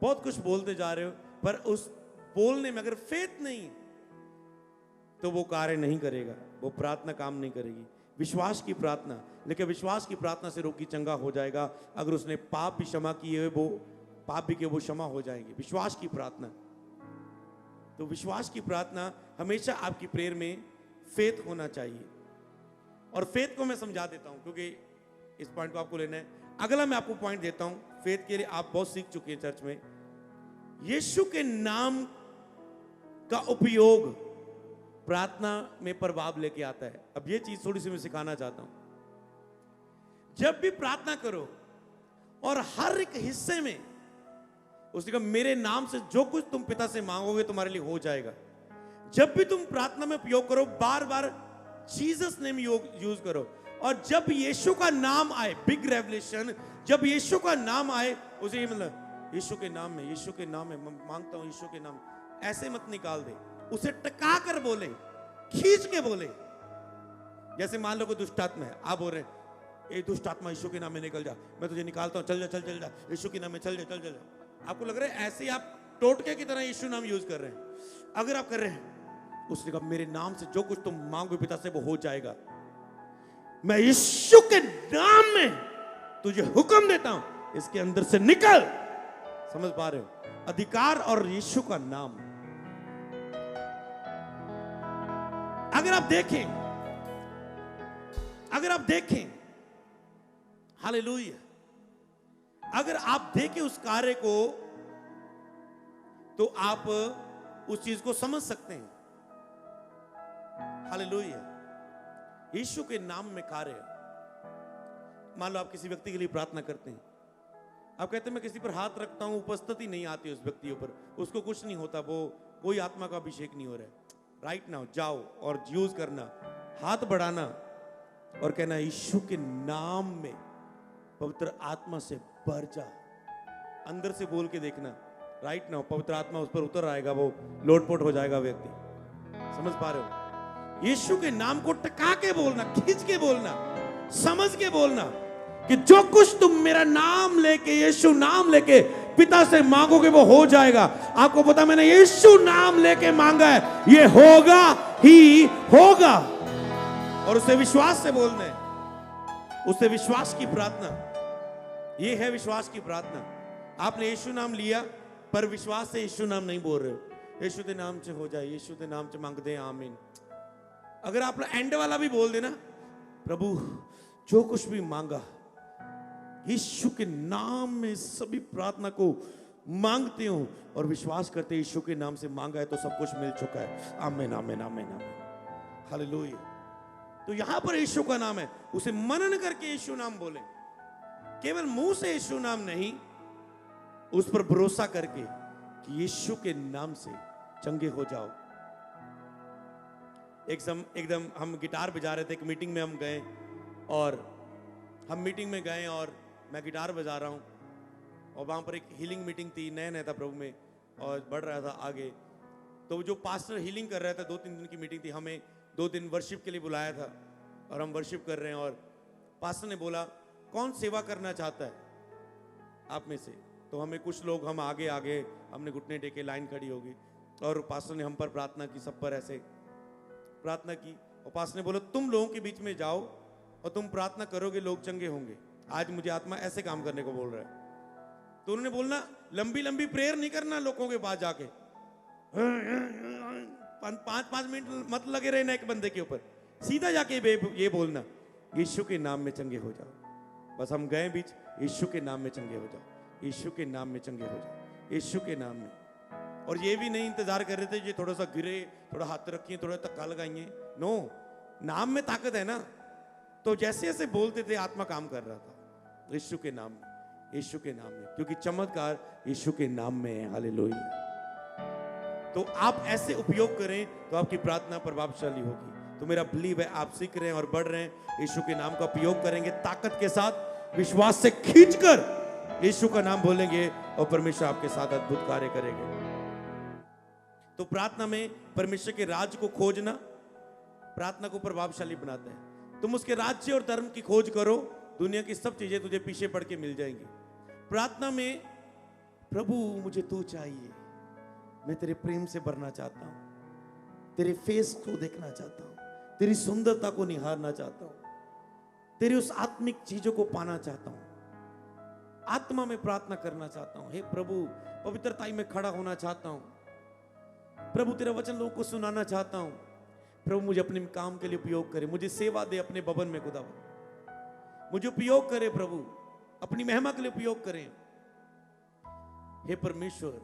बहुत कुछ बोलते जा रहे हो, पर उस बोलने में अगर फेथ नहीं तो वो कार्य नहीं करेगा, वो प्रार्थना काम नहीं करेगी। विश्वास की प्रार्थना, लेकिन विश्वास की प्रार्थना से रोगी चंगा हो जाएगा। अगर उसने पाप भी क्षमा किए, वो पाप भी के वो क्षमा हो जाएंगे। विश्वास की प्रार्थना, तो विश्वास की प्रार्थना हमेशा आपकी प्रेयर में फेथ होना चाहिए। और फेथ को मैं समझा देता हूं, क्योंकि इस पॉइंट को आपको लेना है। अगला मैं आपको पॉइंट देता हूं, फेथ के लिए आप बहुत सीख चुके हैं चर्च में। यीशु के नाम का उपयोग प्रार्थना में प्रभाव लेके आता है। अब ये चीज थोड़ी सी मैं सिखाना चाहता हूं। जब भी प्रार्थना करो और हर एक हिस्से में उसने कहा मेरे नाम से जो कुछ तुम पिता से मांगोगे तुम्हारे लिए हो जाएगा। जब भी तुम प्रार्थना में उपयोग करो, बार बार जीसस नेम यूज करो। और जब यीशु का नाम आए, बिग रेवलेशन, जब यीशु का नाम आए, उसे ये मतलब यीशु के नाम में, यीशु के नाम में मांगता हूं, यीशु के नाम, ऐसे मत निकाल दे, उसे टका कर बोले, खींच के बोले। जैसे मान लो कोई दुष्ट आत्मा है, आप बोल रहे हैं ए दुष्ट आत्मा यीशु के नाम में निकल जा, मैं तुझे निकालता हूं, चल जा चल चल जा, यीशु के नाम में चल जा चल चल। आपको लग रहा है ऐसे ही आप टोटके की तरह यीशु नाम यूज कर रहे हैं। अगर आप कर रहे हैं, उसने कहा मेरे नाम से जो कुछ तुम मांगोगे पिता से वो हो जाएगा। मैं यीशु के नाम में तुझे हुक्म देता हूं, इसके अंदर से निकल। समझ पा रहे हो? अधिकार और यीशु का नाम। अगर आप देखें हालेलुया, अगर आप देखें उस कार्य को, तो आप उस चीज को समझ सकते हैं। हालेलुया, यीशु के नाम में कार्य। मान लो आप किसी व्यक्ति के लिए प्रार्थना करते हैं, आप कहते हैं मैं किसी पर हाथ रखता हूं, उपस्थिति नहीं आती उस व्यक्ति पर, उसको कुछ नहीं होता, वो कोई आत्मा का अभिषेक नहीं हो रहा है। राइट नाउ जाओ और यूज करना, हाथ बढ़ाना और कहना यीशु के नाम में पवित्र आत्मा से भर जा। अंदर से बोल के देखना, राइट नाउ पवित्र आत्मा उस पर उतर आएगा, वो लोटपोट हो जाएगा व्यक्ति। समझ पा रहे हो? यीशु के नाम को टका के बोलना, खींच के बोलना, समझ के बोलना कि जो कुछ तुम मेरा नाम लेके, यीशु नाम लेके पिता से मांगोगे वो हो जाएगा। आपको पता मैंने यीशु नाम लेके मांगा है, ये होगा ही होगा। और उसे विश्वास से बोलना है, उसे विश्वास की प्रार्थना। ये है विश्वास की प्रार्थना। आपने यीशु नाम लिया पर विश्वास से यीशु नाम नहीं बोल रहे हो। यीशु के नाम से हो जाए, यीशु के नाम से मांग दे, आमीन। अगर आप एंड वाला भी बोल देना, प्रभु जो कुछ भी मांगा यीशु के नाम में सभी प्रार्थना को मांगते हो और विश्वास करते यीशु के नाम से मांगा है तो सब कुछ मिल चुका है। आमीन आमीन आमीन आमीन, हालेलुया। तो यहां पर यीशु का नाम है, उसे मनन करके यीशु नाम बोले। केवल मुंह से यीशु नाम नहीं, उस पर भरोसा करके कि यीशु के नाम से चंगे हो जाओ। एकदम हम गिटार बजा रहे थे, एक मीटिंग में हम गए और मैं गिटार बजा रहा हूं और वहां पर एक हीलिंग मीटिंग थी, नया था प्रभु में और बढ़ रहा था आगे। तो जो पास्टर हीलिंग कर रहा था, 2-3 दिन की मीटिंग थी, हमें 2 दिन वर्शिप के लिए बुलाया था और हम वर्शिप कर रहे हैं। और पास्टर ने बोला कौन सेवा करना चाहता है आप में से? तो हमें कुछ लोग, हम आगे हमने घुटने टेके, लाइन खड़ी होगी और पास्टर ने हम पर प्रार्थना की, सब पर ऐसे प्रार्थना की। और पास्टर ने बोला तुम लोगों के बीच में जाओ और तुम प्रार्थना करोगे, लोग चंगे होंगे। आज मुझे आत्मा ऐसे काम करने को बोल रहा है। तो उन्होंने बोलना लंबी प्रेयर नहीं करना लोगों के पास जाके, पांच पांच मिनट मत लगे रहना एक बंदे के ऊपर, सीधा जाके ये बोलना, यीशु के नाम में चंगे हो जाओ। बस हम गए बीच, यीशु के नाम में चंगे हो जाओ, यीशु के नाम में चंगे हो जाओ, यीशु के नाम में। और ये भी नहीं इंतजार कर रहे थे ये थोड़ा सा गिरे, थोड़ा हाथ रखिए, थोड़ा धक्का लगाइए। नो, नाम में ताकत है ना। तो जैसे जैसे बोलते थे आत्मा काम कर रहा था, यीशु के नाम में, यीशु के नाम में, क्योंकि चमत्कार यीशु के नाम में है। हालेलुया। तो आप ऐसे उपयोग करें तो आपकी प्रार्थना प्रभावशाली होगी। तो मेरा बिलीव है आप सीख रहे हैं और बढ़ रहे हैं। यीशु के नाम का उपयोग करेंगे ताकत के साथ, विश्वास से खींचकर यीशु का नाम बोलेंगे और परमेश्वर आपके साथ अद्भुत कार्य करेंगे। तो प्रार्थना में परमेश्वर के राज को खोजना प्रार्थना को प्रभावशाली बनाता है। तुम उसके राज्य और धर्म की खोज करो, दुनिया की सब चीजें तुझे पीछे पड़ के मिल जाएंगी। प्रार्थना में प्रभु मुझे तू चाहिए, मैं तेरे प्रेम से भरना चाहता हूं, तेरे फेस को देखना चाहता हूं, तेरी सुंदरता को निहारना चाहता हूं, तेरी उस आत्मिक चीजों को पाना चाहता हूं, आत्मा में प्रार्थना करना चाहता हूं। हे प्रभु, पवित्रता में खड़ा होना चाहता हूं। प्रभु तेरा वचन लोगों को सुनाना चाहता हूं। प्रभु मुझे अपने काम के लिए उपयोग करे, मुझे सेवा दे अपने भवन में खुदावन, मुझे उपयोग करे प्रभु, अपनी महिमा के लिए उपयोग करें। हे परमेश्वर,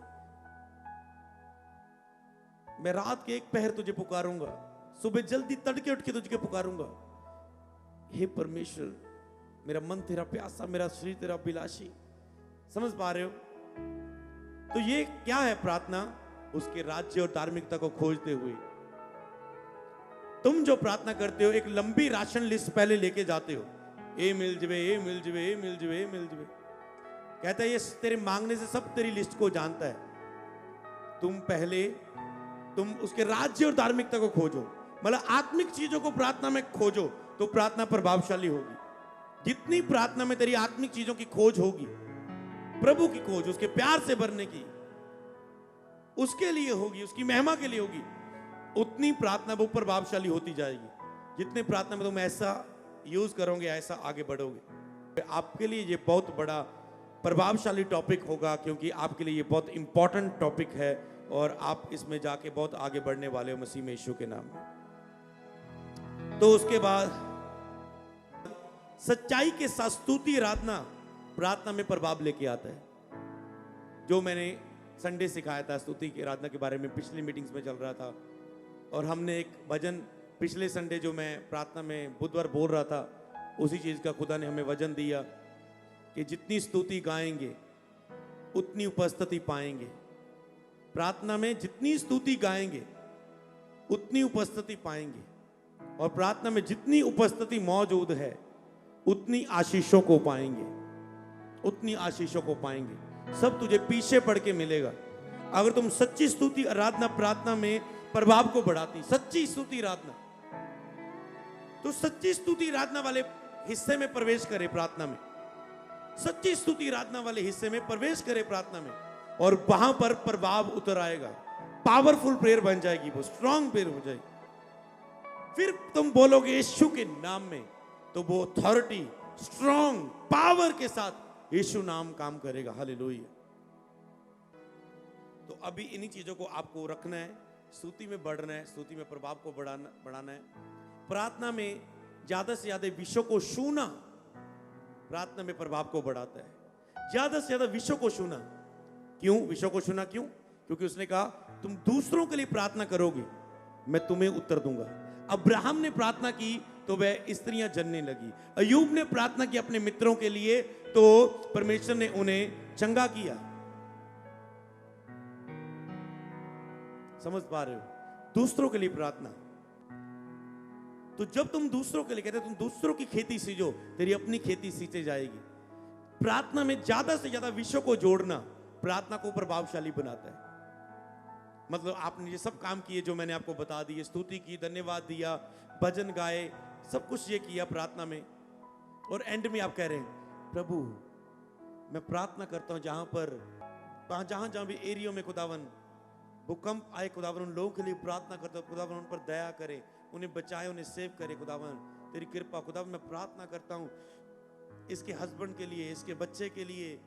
मैं रात के एक पहर तुझे पुकारूंगा, सुबह जल्दी तड़के उठ के तुझे पुकारूंगा। हे परमेश्वर, मेरा मन तेरा प्यासा, मेरा शरीर तेरा अभिलाषी। समझ पा रहे हो? तो ये क्या है प्रार्थना? उसके राज्य और धार्मिकता को खोजते हुए तुम जो प्रार्थना करते हो, एक लंबी राशन लिस्ट पहले लेके जाते हो। ए मिल जवे, ए मिल जवे, ए मिल जवे, ए मिल जवे। कहता है ये तेरे मांगने से सब तेरी लिस्ट को जानता है। तुम उसके राज्य और धार्मिकता को खोजो, मतलब आत्मिक चीजों को प्रार्थना में खोजो, तो प्रार्थना प्रभावशाली होगी। जितनी प्रार्थना में तेरी आत्मिक चीजों की खोज होगी, प्रभु की खोज, उसके प्यार से भरने की, उसके लिए होगी, उसकी महिमा के लिए होगी, उतनी प्रार्थना वो प्रभावशाली होती जाएगी। जितने प्रार्थना में तुम ऐसा यूज करोगे, ऐसा आगे बढ़ोगे। आपके लिए ये बहुत बड़ा प्रभावशाली टॉपिक होगा, क्योंकि आपके लिए ये बहुत इंपॉर्टेंट टॉपिक है और आप इसमें जाके बहुत आगे बढ़ने वाले हो मसीह में, यीशु के नाम में। तो उसके बाद सच्चाई के साथ स्तुति आराधना प्रार्थना में प्रभाव लेके आता है। जो मैंने संडे सिखाया था स्तुति की आराधना के बारे में, पिछली मीटिंग्स में चल रहा था। और हमने एक भजन पिछले संडे जो मैं प्रार्थना में बुधवार बोल रहा था, उसी चीज का खुदा ने हमें वचन दिया कि जितनी स्तुति गाएंगे उतनी उपस्थिति पाएंगे। प्रार्थना में जितनी स्तुति गाएंगे उतनी उपस्थिति पाएंगे, और प्रार्थना में जितनी उपस्थिति मौजूद है उतनी आशीषों को पाएंगे, उतनी आशीषों को पाएंगे। सब तुझे पीछे पड़ के मिलेगा अगर तुम सच्ची स्तुति आराधना प्रार्थना में प्रभाव को बढ़ाती। सच्ची स्तुति आराधना, तो सच्ची स्तुति आराधना वाले हिस्से में प्रवेश करे प्रार्थना में, सच्ची स्तुति आराधना वाले हिस्से में प्रवेश करे प्रार्थना में, और वहां पर प्रभाव उतर आएगा। पावरफुल प्रेयर बन जाएगी, वो स्ट्रॉन्ग प्रेयर हो जाएगी। फिर तुम बोलोगे यीशु के नाम में, तो वो अथॉरिटी स्ट्रॉन्ग पावर के साथ यीशु नाम काम करेगा। हालेलुया। तो अभी इन्हीं चीजों को आपको रखना है, स्तुति में बढ़ना है, स्तुति में प्रभाव को बढ़ाना है। प्रार्थना में ज्यादा से ज्यादा विषयों को छूना प्रार्थना में प्रभाव को बढ़ाता है। ज्यादा से ज्यादा विषयों को छूना। क्यों विषयों को छूना? क्यों? क्योंकि उसने कहा तुम दूसरों के लिए प्रार्थना करोगे, मैं तुम्हें उत्तर दूंगा। अब्राहम ने प्रार्थना की तो वह स्त्रियां जनने लगी। अय्यूब ने प्रार्थना की अपने मित्रों के लिए, तो परमेश्वर ने उन्हें चंगा किया। समझ पा रहे हो? दूसरों के लिए प्रार्थना। तो जब तुम दूसरों के लिए कहते, तुम दूसरों की खेती सींचो, तेरी अपनी खेती सींचे जाएगी। प्रार्थना में ज्यादा से ज्यादा विषयों को जोड़ना प्रार्थना को प्रभावशाली बनाता है। मतलब आपने ये सब काम किए जो मैंने आपको बता दिए, स्तुति की, धन्यवाद दिया, भजन गाए, सब कुछ ये किया प्रार्थना में, और एंड में आप कह रहे हैं प्रभु मैं प्रार्थना करता हूं जहां जहां भी एरियो में खुदावन भूकंप आए, खुदावन उन लोगों के लिए प्रार्थना करता हूं, खुदावन उन पर दया करे, उन्हें बचाए, उन्हें सेव करे। खुदावन तेरी कृपा, खुदावन मैं प्रार्थना करता हूं इसके हस्बैंड के लिए, इसके बच्चे के लिए,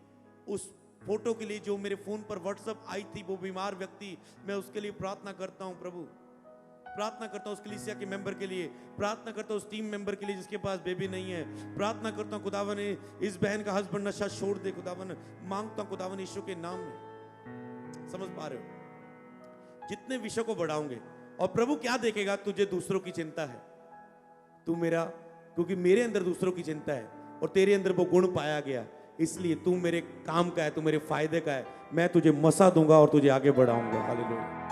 उस फोटो के लिए जो मेरे फोन पर व्हाट्सएप आई थी, वो बीमार व्यक्ति, मैं उसके लिए प्रार्थना करता हूं प्रभु। प्रार्थना करता हूं उस कलीसिया के मेंबर के लिए, प्रार्थना करता हूं उस टीम मेंबर के लिए जिसके पास बेबी नहीं है, प्रार्थना करता हूं खुदावन इस बहन का हस्बैंड नशा छोड़ दे खुदावन, मांगता हूं खुदावन यीशु के नाम में। समझ पा रहे हो? जितने विषय को बढ़ाओगे, और प्रभु क्या देखेगा? तुझे दूसरों की चिंता है, तू मेरा, क्योंकि मेरे अंदर दूसरों की चिंता है और तेरे अंदर वो गुण पाया गया, इसलिए तू मेरे काम का है, तू मेरे फायदे का है, मैं तुझे मसा दूंगा और तुझे आगे बढ़ाऊंगा। हालेलुया।